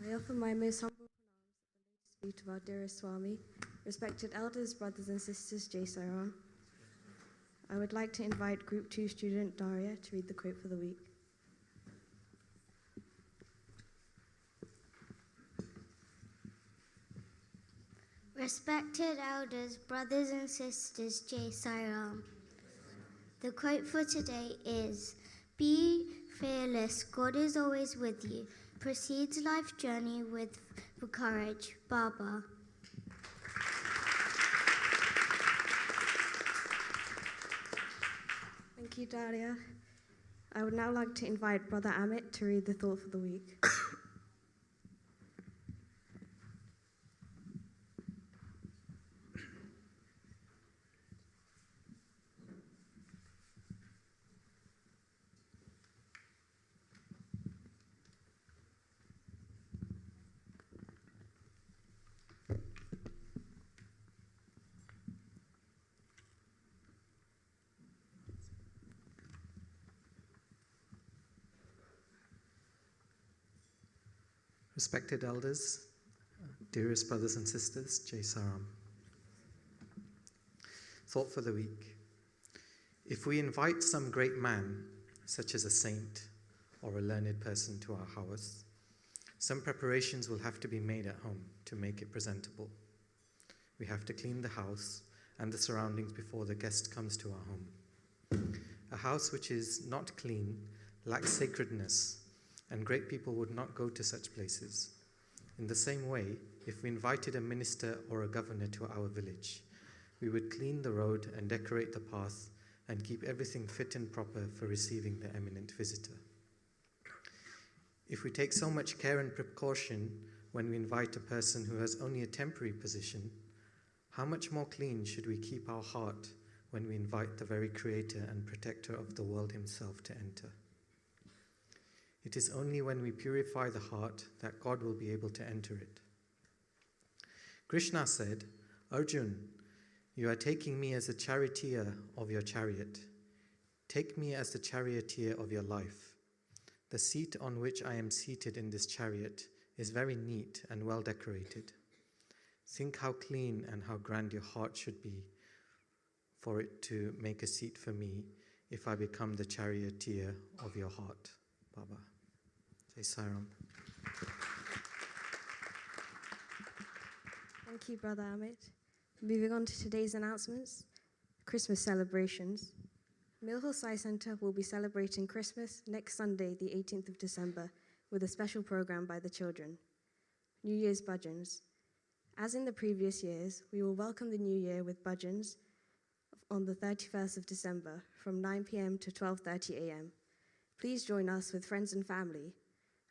I offer my most humble pranams at the lotus feet of our dearest Swami, respected elders, brothers and sisters, Jai Sai Ram. I would like to invite Group 2 student Daria to read the quote for the week. Respected elders, brothers and sisters, Jai Sai Ram. The quote for today is, "Be fearless, God is always with you. Proceed life's journey with courage, Baba." Thank you, Daria. I would now like to invite Brother Amit to read the thought for the week. Respected elders, dearest brothers and sisters, Jai Sai Ram. Thought for the week. If we invite some great man, such as a saint or a learned person to our house, some preparations will have to be made at home to make it presentable. We have to clean the house and the surroundings before the guest comes to our home. A house which is not clean lacks sacredness, and great people would not go to such places. In the same way, if we invited a minister or a governor to our village, we would clean the road and decorate the path and keep everything fit and proper for receiving the eminent visitor. If we take so much care and precaution when we invite a person who has only a temporary position, how much more clean should we keep our heart when we invite the very creator and protector of the world himself to enter? It is only when we purify the heart that God will be able to enter it. Krishna said, Arjun, you are taking me as a charioteer of your chariot. Take me as the charioteer of your life. The seat on which I am seated in this chariot is very neat and well decorated. Think how clean and how grand your heart should be for it to make a seat for me if I become the charioteer of your heart. Baba. Jai Sai Ram. Thank you, Brother Amit. Moving on to today's announcements. Christmas celebrations. Mill Hill Science Centre will be celebrating Christmas next Sunday, the 18th of December, with a special program by the children. New Year's Bhajans. As in the previous years, we will welcome the new year with Bhajans on the 31st of December from 9 p.m. to 12:30 a.m. Please join us with friends and family.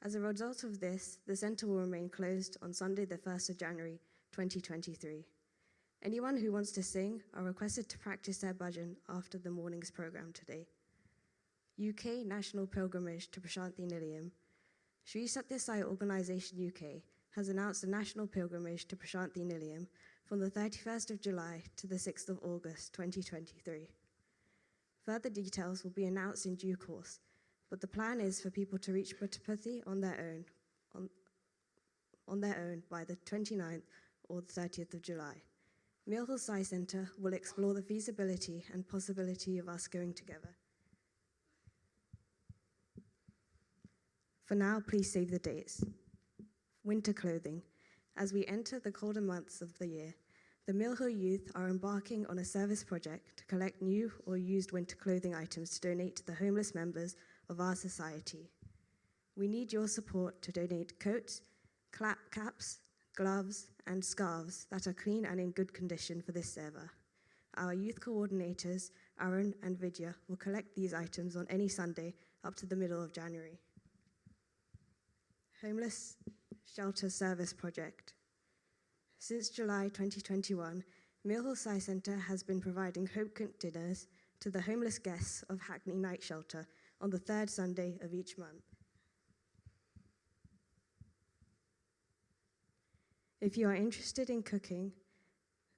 As a result of this, the centre will remain closed on Sunday, the 1st of January, 2023. Anyone who wants to sing are requested to practice their bhajan after the morning's program today. UK National Pilgrimage to Prashanthi Nilayam. Sri Sathya Sai Organisation UK has announced a national pilgrimage to Prashanthi Nilayam from the 31st of July to the 6th of August 2023. Further details will be announced in due course, but the plan is for people to reach Puttaparthi on their own by the 29th or the 30th of July. Mill Hill Science Centre will explore the feasibility and possibility of us going together. For now, please save the dates. Winter clothing. As we enter the colder months of the year, the Mill Hill youth are embarking on a service project to collect new or used winter clothing items to donate to the homeless members of our society. We need your support to donate coats, caps, gloves, and scarves that are clean and in good condition for this server. Our youth coordinators, Arun and Vidya, will collect these items on any Sunday up to the middle of January. Homeless Shelter Service Project. Since July 2021, Mill Hill Science Centre has been providing home cooked dinners to the homeless guests of Hackney Night Shelter on the third Sunday of each month. If you are interested in cooking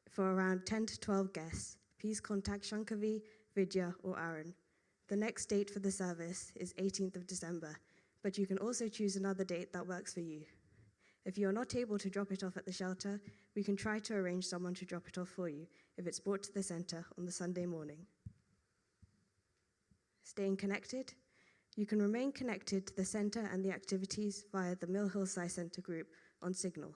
for around 10 to 12 guests, please contact Shankavi, Vidya, or Aaron. The next date for the service is 18th of December, but you can also choose another date that works for you. If you are not able to drop it off at the shelter, we can try to arrange someone to drop it off for you if it's brought to the centre on the Sunday morning. Staying connected? You can remain connected to the centre and the activities via the Mill Hill Science Centre group on Signal.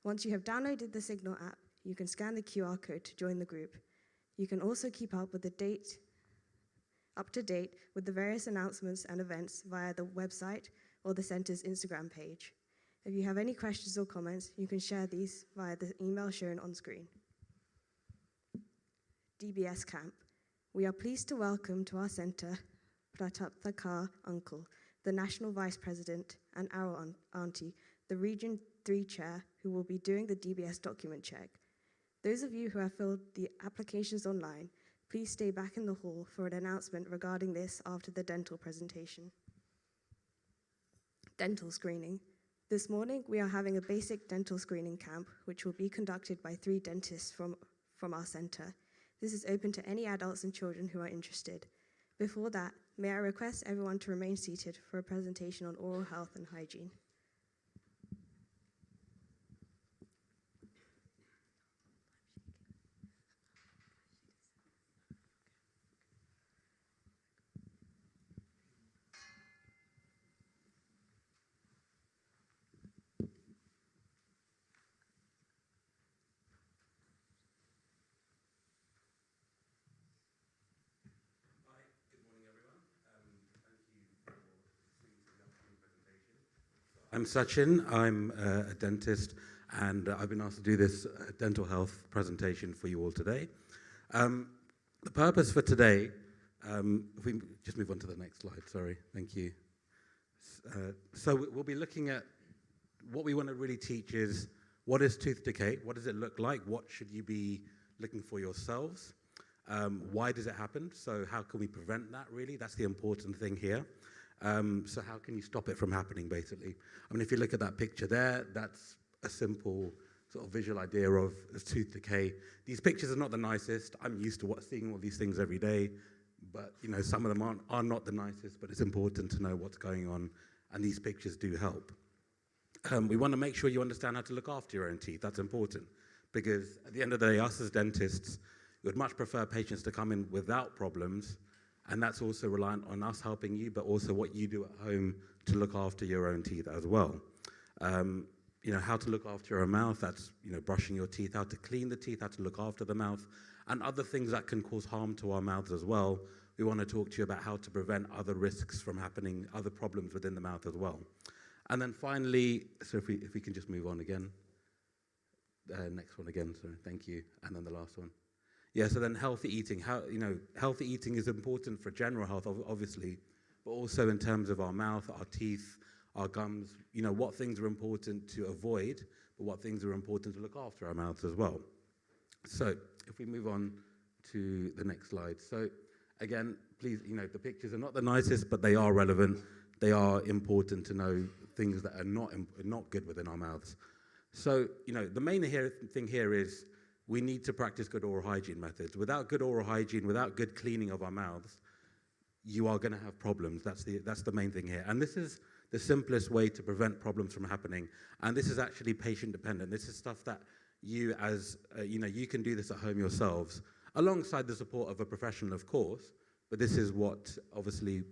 Once you have downloaded the Signal app, you can scan the QR code to join the group. You can also keep up to date with the various announcements and events via the website or the centre's Instagram page. If you have any questions or comments, you can share these via the email shown on screen. DBS Camp. We are pleased to welcome to our centre Pratap Thakar Uncle, the National Vice President, and our auntie, the Region 3 Chair, who will be doing the DBS document check. Those of you who have filled the applications online, please stay back in the hall for an announcement regarding this after the dental presentation. Dental screening. This morning, we are having a basic dental screening camp, which will be conducted by 3 dentists from our centre. This is open to any adults and children who are interested. Before that, may I request everyone to remain seated for a presentation on oral health and hygiene. I'm Sachin. I'm a dentist, and I've been asked to do this dental health presentation for you all today. The purpose for today, if we just move on to the next slide, sorry, thank you. So we'll be looking at what we want to really teach is what is tooth decay? What does it look like? What should you be looking for yourselves? Why does it happen? So how can we prevent that, really? That's the important thing here. So how can you stop it from happening, basically? I mean, if you look at that picture there, that's a simple sort of visual idea of tooth decay. These pictures are not the nicest. I'm used to seeing all these things every day, but some of them are not the nicest, but it's important to know what's going on, and these pictures do help. We want to make sure you understand how to look after your own teeth. That's important, because at the end of the day, us as dentists, we would much prefer patients to come in without problems, and that's also reliant on us helping you, but also what you do at home to look after your own teeth as well. How to look after your mouth, that's brushing your teeth, how to clean the teeth, how to look after the mouth, and other things that can cause harm to our mouths as well. We want to talk to you about how to prevent other risks from happening, other problems within the mouth as well. And then finally, so if we can just move on again. Next one again, sorry, thank you. And then the last one. Yeah, so then healthy eating. Healthy eating is important for general health, obviously, but also in terms of our mouth, our teeth, our gums, what things are important to avoid, but what things are important to look after our mouths as well. So if we move on to the next slide. So again, please, the pictures are not the nicest, but they are relevant. They are important to know things that are not good within our mouths. So, the main thing here is we need to practice good oral hygiene methods. Without good oral hygiene, without good cleaning of our mouths, you are going to have problems. That's the main thing here. And this is the simplest way to prevent problems from happening. And this is actually patient dependent. This is stuff that you you can do this at home yourselves, alongside the support of a professional, of course, but this is what, obviously,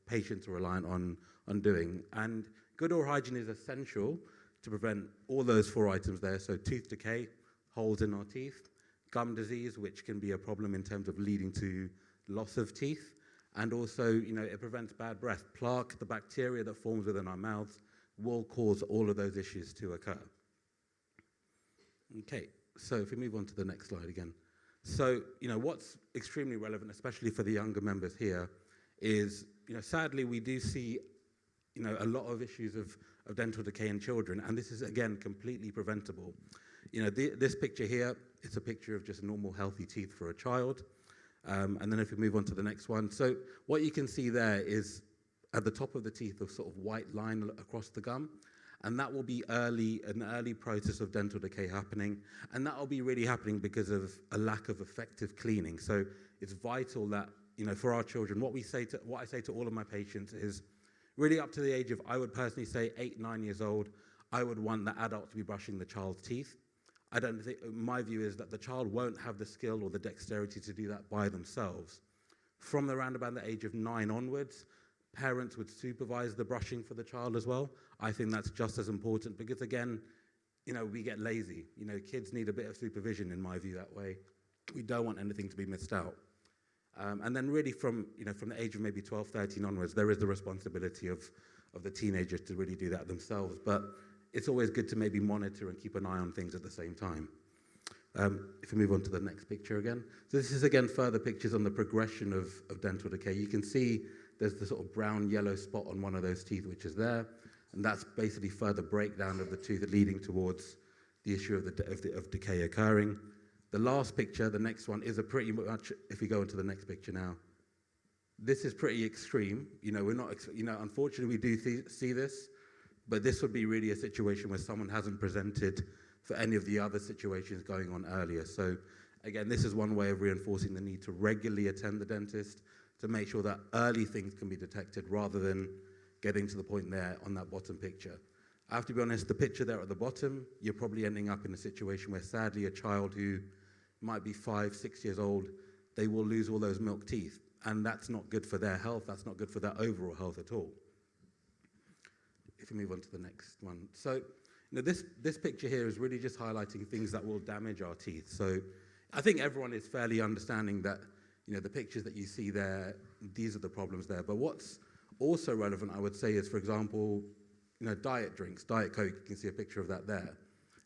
patients are reliant on doing. And good oral hygiene is essential to prevent all those 4 items there. So tooth decay, holes in our teeth, gum disease, which can be a problem in terms of leading to loss of teeth, and also, it prevents bad breath. Plaque, the bacteria that forms within our mouths, will cause all of those issues to occur. Okay, so if we move on to the next slide again. So, what's extremely relevant, especially for the younger members here, is, sadly, we do see, a lot of issues of dental decay in children, and this is, again, completely preventable. This picture here, it's a picture of just normal, healthy teeth for a child. And then if we move on to the next one. So what you can see there is at the top of the teeth, a sort of white line across the gum, and that will be an early process of dental decay happening, and that will be really happening because of a lack of effective cleaning. So it's vital that, for our children, what I say to all of my patients is really up to the age of, I would personally say 8, 9 years old, I would want the adult to be brushing the child's teeth. I don't think, my view is that the child won't have the skill or the dexterity to do that by themselves. From around about the age of 9 onwards, parents would supervise the brushing for the child as well. I think that's just as important because, again, we get lazy. Kids need a bit of supervision, in my view, that way. We don't want anything to be missed out. And then really from the age of maybe 12, 13 onwards, there is the responsibility of the teenagers to really do that themselves. But it's always good to maybe monitor and keep an eye on things at the same time. If we move on to the next picture again. So this is, again, further pictures on the progression of dental decay. You can see there's the sort of brown-yellow spot on one of those teeth, which is there. And that's basically further breakdown of the tooth leading towards the issue of decay occurring. The last picture, the next one, is a pretty much, if we go into the next picture now, this is pretty extreme. We're not, unfortunately, we do see this, but this would be really a situation where someone hasn't presented for any of the other situations going on earlier. So, again, this is one way of reinforcing the need to regularly attend the dentist to make sure that early things can be detected rather than getting to the point there on that bottom picture. I have to be honest, the picture there at the bottom, you're probably ending up in a situation where, sadly, a child who might be 5, 6 years old, they will lose all those milk teeth. And that's not good for their health. That's not good for their overall health at all. If we move on to the next one. So, this picture here is really just highlighting things that will damage our teeth. So I think everyone is fairly understanding that, the pictures that you see there, these are the problems there. But what's also relevant, I would say, is, for example, diet drinks, Diet Coke. You can see a picture of that there.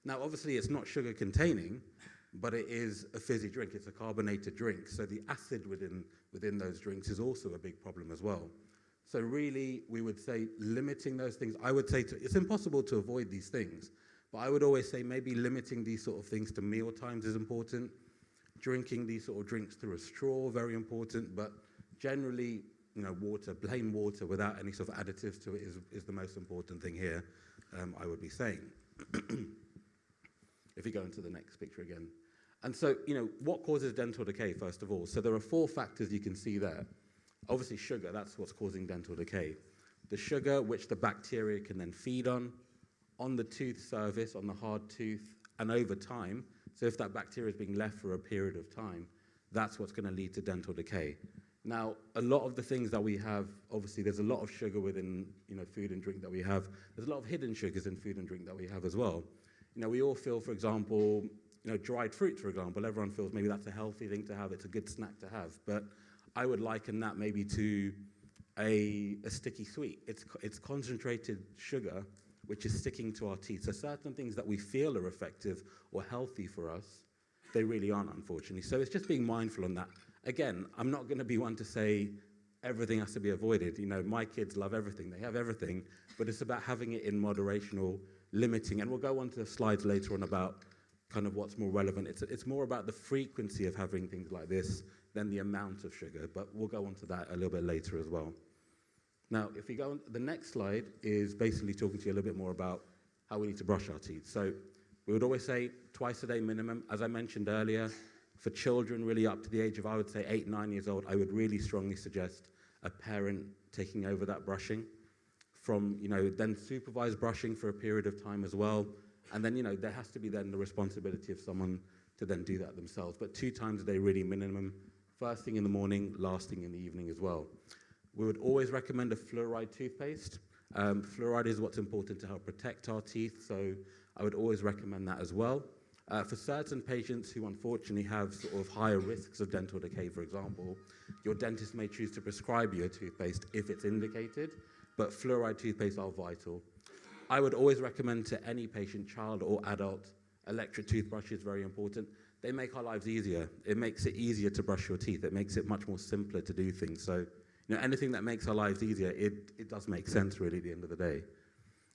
Now, obviously, it's not sugar containing, but it is a fizzy drink. It's a carbonated drink. So the acid within those drinks is also a big problem as well. So really, we would say limiting those things. I would say it's impossible to avoid these things, But I would always say maybe limiting these sort of things to meal times is important. Drinking these sort of drinks through a straw, very important. But generally, water, plain water without any sort of additives to it is the most important thing here, I would be saying. If you go into the next picture again. And so, what causes dental decay, first of all? So there are 4 factors you can see there. Obviously, sugar, that's what's causing dental decay. The sugar, which the bacteria can then feed on the tooth surface, on the hard tooth, and over time. So if that bacteria is being left for a period of time, that's what's going to lead to dental decay. Now, a lot of the things that we have, obviously, there's a lot of sugar within, food and drink that we have. There's a lot of hidden sugars in food and drink that we have as well. We all feel, for example, dried fruit, for example. Everyone feels maybe that's a healthy thing to have. It's a good snack to have. But I would liken that maybe to a sticky sweet. It's concentrated sugar, which is sticking to our teeth. So certain things that we feel are effective or healthy for us, they really aren't, unfortunately. So it's just being mindful on that. Again, I'm not going to be one to say everything has to be avoided. My kids love everything. They have everything. But it's about having it in moderation or limiting. And we'll go on to the slides later on about kind of what's more relevant. It's more about the frequency of having things like this than the amount of sugar. But we'll go on to that a little bit later as well. Now, if we go on, the next slide is basically talking to you a little bit more about how we need to brush our teeth. So we would always say twice a day minimum. As I mentioned earlier, for children really up to the age of, I would say, 8, 9 years old, I would really strongly suggest a parent taking over that brushing from, then supervised brushing for a period of time as well. And then, there has to be then the responsibility of someone to then do that themselves. But 2 times a day really minimum, first thing in the morning, last thing in the evening as well. We would always recommend a fluoride toothpaste. Fluoride is what's important to help protect our teeth, so I would always recommend that as well. For certain patients who unfortunately have sort of higher risks of dental decay, for example, your dentist may choose to prescribe you a toothpaste if it's indicated, but fluoride toothpaste are vital. I would always recommend to any patient, child or adult, electric toothbrush is very important. They make our lives easier. It makes it easier to brush your teeth. It makes it much more simpler to do things. So, anything that makes our lives easier, it does make sense really at the end of the day.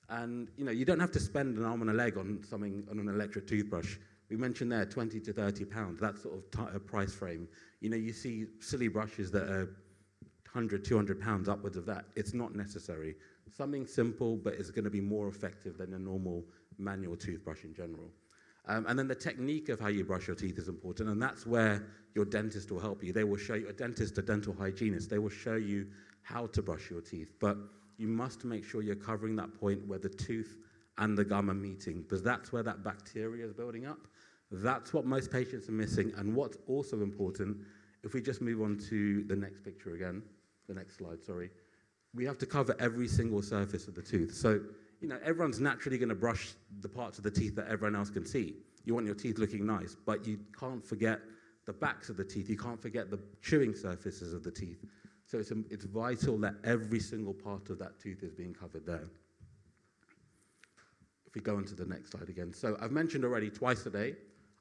And, you don't have to spend an arm and a leg on an electric toothbrush. We mentioned there 20 to 30 pounds, that sort of price frame. You see silly brushes that are 100, 200 pounds upwards of that. It's not necessary. Something simple, but it's going to be more effective than a normal manual toothbrush in general. And then the technique of how you brush your teeth is important, and that's where your dentist will help you. They will show you, a dentist, a dental hygienist, they will show you how to brush your teeth. But you must make sure you're covering that point where the tooth and the gum are meeting, because that's where that bacteria is building up. That's what most patients are missing. And what's also important, if we just move on to the next picture again, the next slide, sorry, we have to cover every single surface of the tooth. So, everyone's naturally going to brush the parts of the teeth that everyone else can see. You want your teeth looking nice, but you can't forget the backs of the teeth. You can't forget the chewing surfaces of the teeth. So it's vital that every single part of that tooth is being covered there. If we go on to the next slide again. So I've mentioned already twice a day.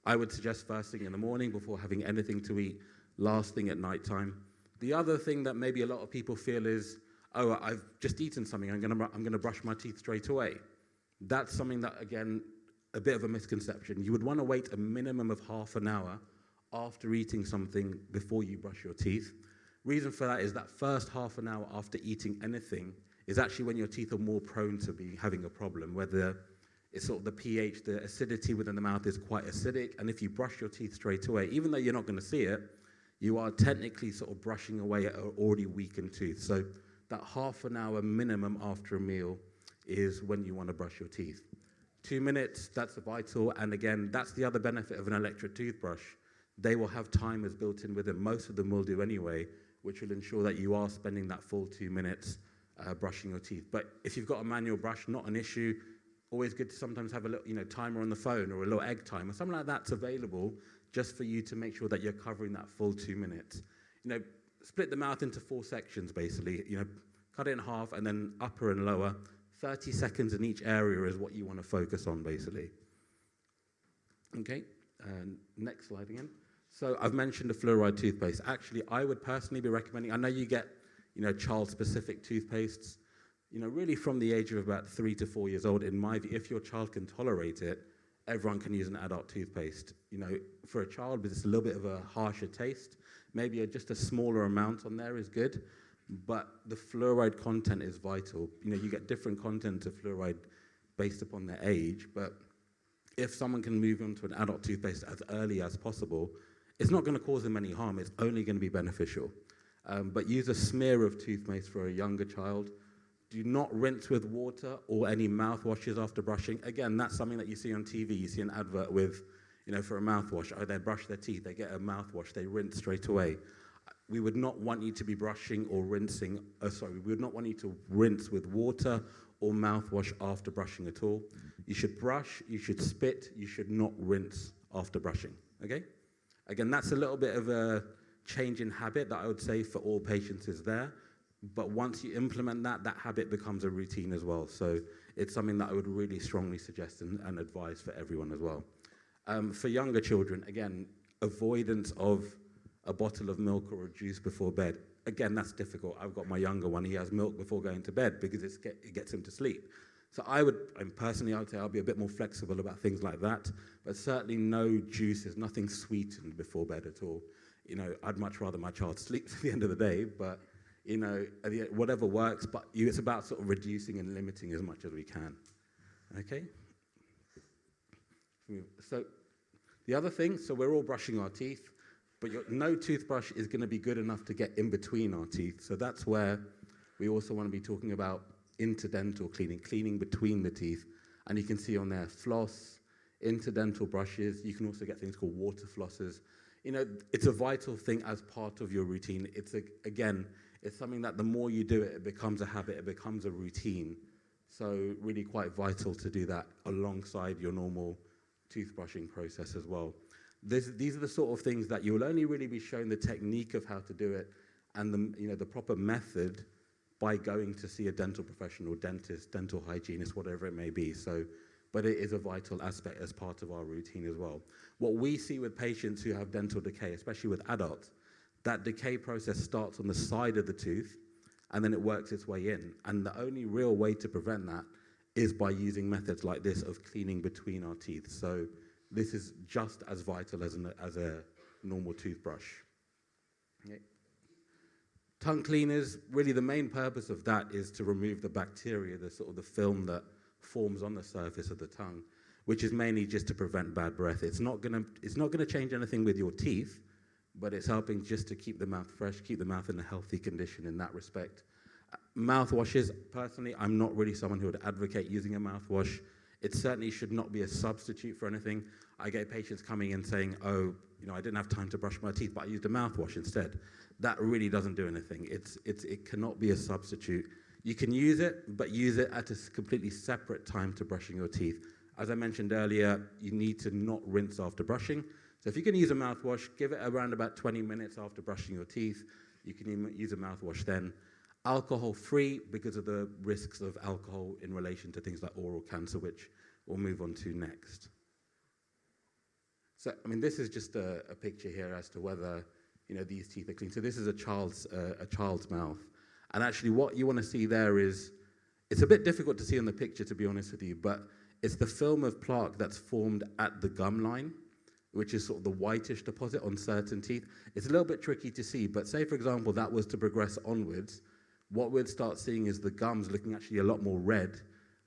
I would suggest first thing in the morning before having anything to eat, last thing at nighttime. The other thing that maybe a lot of people feel is, oh, I've just eaten something, I'm going to brush my teeth straight away. That's something that, again, a bit of a misconception. You would want to wait a minimum of half an hour after eating something before you brush your teeth. Reason for that is that first half an hour after eating anything is actually when your teeth are more prone to be having a problem, whether it's sort of the pH, the acidity within the mouth is quite acidic, and if you brush your teeth straight away, even though you're not going to see it, you are technically sort of brushing away at an already weakened tooth. So that half an hour minimum after a meal is when you want to brush your teeth. 2 minutes, that's vital, and again, that's the other benefit of an electric toothbrush. They will have timers built in with them. Most of them will do anyway, which will ensure that you are spending that full 2 minutes brushing your teeth. But if you've got a manual brush, not an issue. Always good to sometimes have a little, timer on the phone or a little egg timer, something like that's available just for you to make sure that you're covering that full 2 minutes. Split the mouth into 4 sections, basically. Cut it in half and then upper and lower. 30 seconds in each area is what you want to focus on, basically. Okay, next slide again. So I've mentioned a fluoride toothpaste. Actually, I would personally be recommending, I know you get, child-specific toothpastes. really from the age of about 3 to 4 years old, in my view, if your child can tolerate it, everyone can use an adult toothpaste. For a child, it's a little bit of a harsher taste. Maybe just a smaller amount on there is good, but the fluoride content is vital. You get different content of fluoride based upon their age, but if someone can move on to an adult toothpaste as early as possible, it's not going to cause them any harm. It's only going to be beneficial. But use a smear of toothpaste for a younger child. Do not rinse with water or any mouthwashes after brushing. Again, that's something that you see on TV. You see an advert with, for a mouthwash. Oh, they brush their teeth, they get a mouthwash, they rinse straight away. We would not want you to be brushing or rinsing, we would not want you to rinse with water or mouthwash after brushing at all. You should brush, you should spit, you should not rinse after brushing, okay? Again, that's a little bit of a change in habit that I would say for all patients is there. But once you implement that habit becomes a routine as well. So it's something that I would really strongly suggest and advise for everyone as well. For younger children, again, avoidance of a bottle of milk or a juice before bed. Again, that's difficult. I've got my younger one. He has milk before going to bed because it gets him to sleep. So I would say I'll be a bit more flexible about things like that. But certainly no juices, nothing sweetened before bed at all. I'd much rather my child sleeps at the end of the day, but whatever works, but it's about sort of reducing and limiting as much as we can. Okay? So the other thing, so we're all brushing our teeth, but no toothbrush is going to be good enough to get in between our teeth. So that's where we also want to be talking about interdental cleaning between the teeth. And you can see on there floss, interdental brushes. You can also get things called water flossers. It's a vital thing as part of your routine. It's something that the more you do it, it becomes a habit, it becomes a routine. So really quite vital to do that alongside your normal toothbrushing process as well. These are the sort of things that you will only really be shown the technique of how to do it and the proper method by going to see a dental professional, dentist, dental hygienist, whatever it may be. But it is a vital aspect as part of our routine as well. What we see with patients who have dental decay, especially with adults, that decay process starts on the side of the tooth and then it works its way in. And the only real way to prevent that is by using methods like this of cleaning between our teeth. So this is just as vital as a normal toothbrush. Okay. Tongue cleaners, really the main purpose of that is to remove the bacteria, the film that forms on the surface of the tongue, which is mainly just to prevent bad breath. It's not gonna change anything with your teeth, but it's helping just to keep the mouth fresh, keep the mouth in a healthy condition in that respect. Mouthwashes, personally, I'm not really someone who would advocate using a mouthwash. It certainly should not be a substitute for anything. I get patients coming in saying, I didn't have time to brush my teeth, but I used a mouthwash instead. That really doesn't do anything. It cannot be a substitute. You can use it, but use it at a completely separate time to brushing your teeth. As I mentioned earlier, you need to not rinse after brushing. So if you can use a mouthwash, give it around about 20 minutes after brushing your teeth. You can even use a mouthwash then. Alcohol-free because of the risks of alcohol in relation to things like oral cancer, which we'll move on to next. So, this is just a picture here as to whether, these teeth are clean. So this is a child's mouth. And actually what you want to see there is, it's a bit difficult to see on the picture, to be honest with you, but it's the film of plaque that's formed at the gum line, which is sort of the whitish deposit on certain teeth. It's a little bit tricky to see, but say, for example, that was to progress onwards, what we'd start seeing is the gums looking actually a lot more red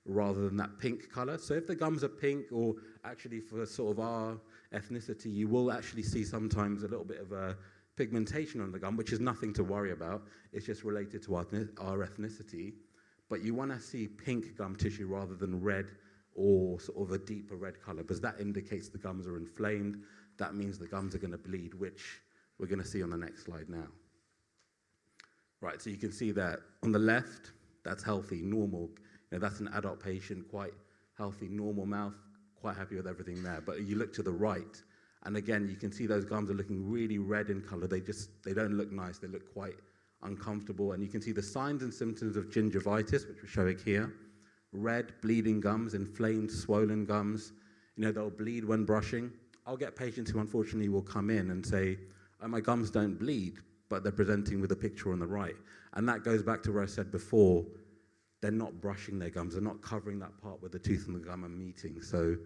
rather than that pink color. So if the gums are pink, or actually for sort of our ethnicity, you will actually see sometimes a little bit of a pigmentation on the gum, which is nothing to worry about. It's just related to our ethnicity. But you want to see pink gum tissue rather than red or sort of a deeper red color, because that indicates the gums are inflamed. That means the gums are going to bleed, which we're going to see on the next slide now. Right, so you can see that on the left, that's healthy, normal. That's an adult patient, quite healthy, normal mouth, quite happy with everything there. But you look to the right, and again, you can see those gums are looking really red in color. They don't look nice. They look quite uncomfortable. And you can see the signs and symptoms of gingivitis, which we're showing here. Red, bleeding gums, inflamed, swollen gums. They'll bleed when brushing. I'll get patients who unfortunately will come in and say, oh, my gums don't bleed, but they're presenting with a picture on the right. And that goes back to where I said before, they're not brushing their gums, they're not covering that part where the tooth and the gum are meeting. So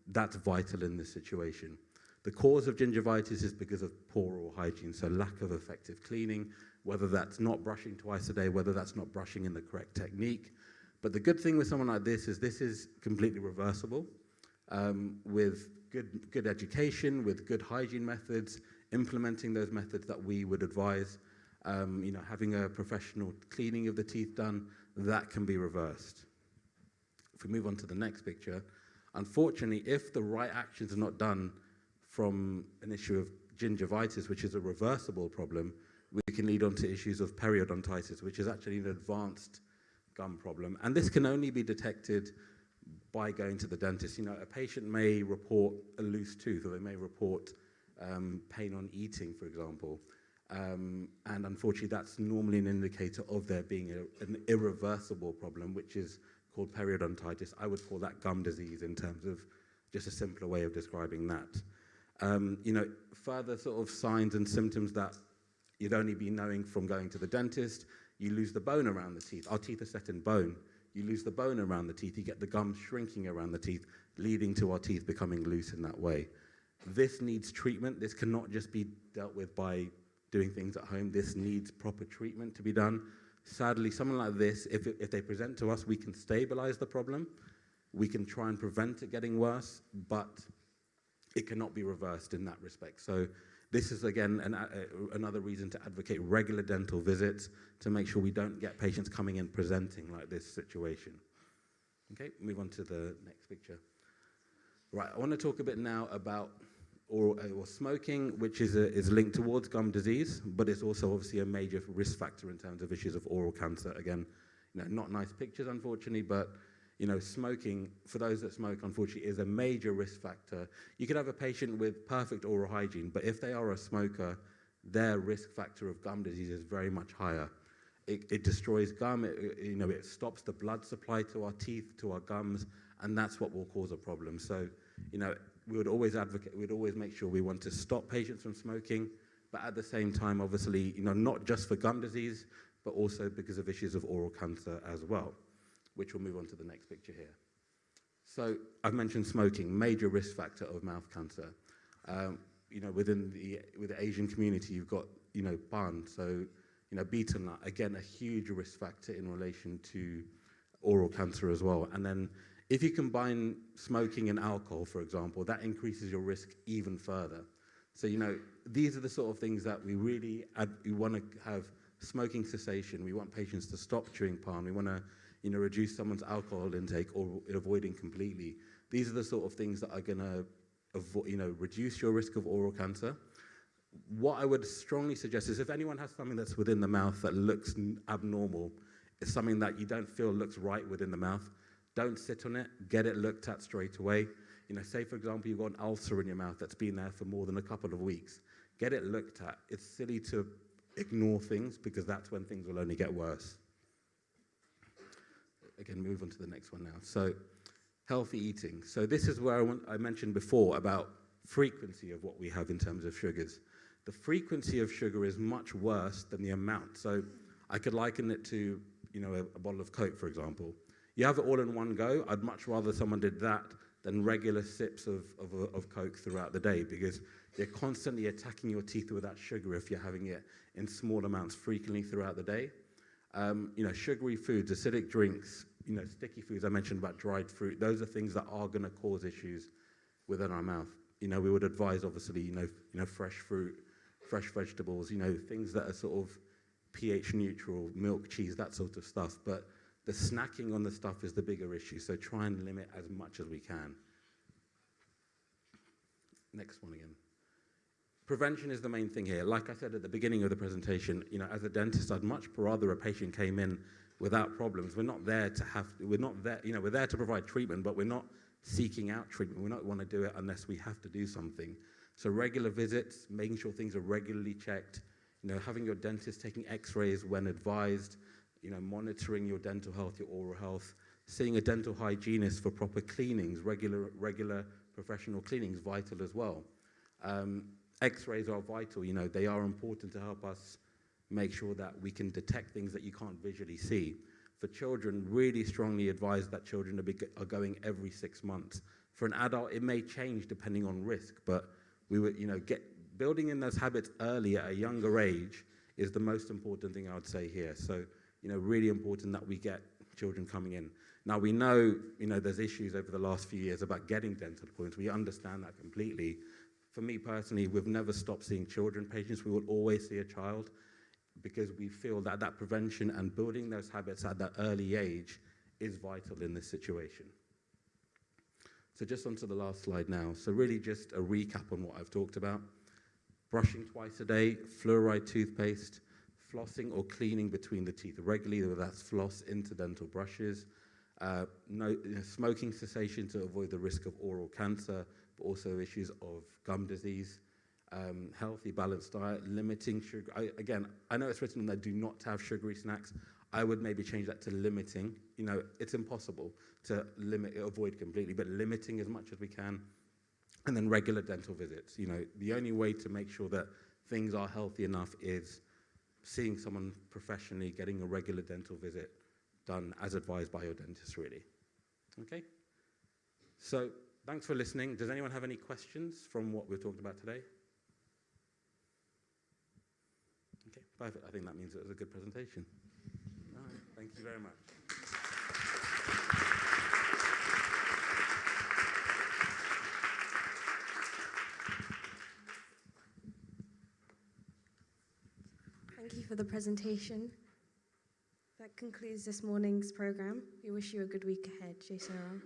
that's vital in this situation. The cause of gingivitis is because of poor oral hygiene, so lack of effective cleaning, whether that's not brushing twice a day, whether that's not brushing in the correct technique. But the good thing with someone like this is completely reversible with good education, with good hygiene methods, implementing those methods that we would advise, having a professional cleaning of the teeth done, that can be reversed. If we move on to the next picture, unfortunately, if the right actions are not done from an issue of gingivitis, which is a reversible problem, we can lead on to issues of periodontitis, which is actually an advanced gum problem. And this can only be detected by going to the dentist. A patient may report a loose tooth, or they may report pain on eating, for example. And unfortunately, that's normally an indicator of there being an irreversible problem, which is called periodontitis. I would call that gum disease in terms of just a simpler way of describing that. Further sort of signs and symptoms that you'd only be knowing from going to the dentist: you lose the bone around the teeth. Our teeth are set in bone. You lose the bone around the teeth, you get the gum shrinking around the teeth, leading to our teeth becoming loose in that way. This needs treatment. This cannot just be dealt with by doing things at home. This needs proper treatment to be done. Sadly, someone like this, if they present to us, we can stabilize the problem. We can try and prevent it getting worse, but it cannot be reversed in that respect. So this is, again, another reason to advocate regular dental visits to make sure we don't get patients coming in presenting like this situation. Okay, move on to the next picture. Right, I want to talk a bit now about or smoking, which is linked towards gum disease, but it's also obviously a major risk factor in terms of issues of oral cancer. Again, not nice pictures, unfortunately, but smoking, for those that smoke, unfortunately, is a major risk factor. You could have a patient with perfect oral hygiene, but if they are a smoker, their risk factor of gum disease is very much higher. It destroys gum, it stops the blood supply to our teeth, to our gums, and that's what will cause a problem. So, we would always advocate, we'd always make sure we want to stop patients from smoking, but at the same time, obviously, not just for gum disease, but also because of issues of oral cancer as well, which we'll move on to the next picture here. So I've mentioned smoking, major risk factor of mouth cancer. Within the Asian community, you've got, pan, so, betel nut, again, a huge risk factor in relation to oral cancer as well. And then if you combine smoking and alcohol, for example, that increases your risk even further. So, these are the sort of things that we really we want to have smoking cessation. We want patients to stop chewing pan. We want to, reduce someone's alcohol intake or avoiding completely. These are the sort of things that are going to, reduce your risk of oral cancer. What I would strongly suggest is if anyone has something that's within the mouth that looks abnormal, it's something that you don't feel looks right within the mouth, don't sit on it, get it looked at straight away. Say, for example, you've got an ulcer in your mouth that's been there for more than a couple of weeks. Get it looked at. It's silly to ignore things because that's when things will only get worse. Again, move on to the next one now. So, healthy eating. So this is where I mentioned before about frequency of what we have in terms of sugars. The frequency of sugar is much worse than the amount. So I could liken it to, a bottle of Coke, for example. You have it all in one go. I'd much rather someone did that than regular sips of Coke throughout the day, because you're constantly attacking your teeth with that sugar if you're having it in small amounts frequently throughout the day. Sugary foods, acidic drinks, sticky foods, I mentioned about dried fruit, those are things that are going to cause issues within our mouth. We would advise, obviously, fresh fruit, fresh vegetables, things that are sort of pH neutral, milk, cheese, that sort of stuff. But the snacking on the stuff is the bigger issue, so try and limit as much as we can. Next one again. Prevention is the main thing here. Like I said at the beginning of the presentation, as a dentist, I'd much rather a patient came in without problems. We're not there to we're there to provide treatment, but we're not seeking out treatment. We don't want to do it unless we have to do something. So regular visits, making sure things are regularly checked, having your dentist taking x-rays when advised, monitoring your dental health, your oral health, seeing a dental hygienist for proper cleanings, regular professional cleanings, vital as well. X-rays are vital, they are important to help us make sure that we can detect things that you can't visually see. For children, really strongly advise that children are going every 6 months. For an adult, it may change depending on risk, but we would, building in those habits early at a younger age is the most important thing I would say here. So, really important that we get children coming in. Now, we know, there's issues over the last few years about getting dental appointments. We understand that completely. For me personally, we've never stopped seeing children patients. We will always see a child because we feel that that prevention and building those habits at that early age is vital in this situation. So just onto the last slide now. So really just a recap on what I've talked about. Brushing twice a day, fluoride toothpaste, flossing or cleaning between the teeth regularly, whether that's floss into dental brushes, smoking cessation to avoid the risk of oral cancer, but also issues of gum disease, healthy, balanced diet, limiting sugar. I know it's written on there, do not have sugary snacks. I would maybe change that to limiting. It's impossible to avoid completely, but limiting as much as we can. And then regular dental visits. The only way to make sure that things are healthy enough is seeing someone professionally, getting a regular dental visit done as advised by your dentist, really. Okay? So, thanks for listening. Does anyone have any questions from what we've talked about today? Okay, perfect. I think that means it was a good presentation. All right, thank you very much. Thank you for the presentation. That concludes this morning's program. We wish you a good week ahead. Jai Saram.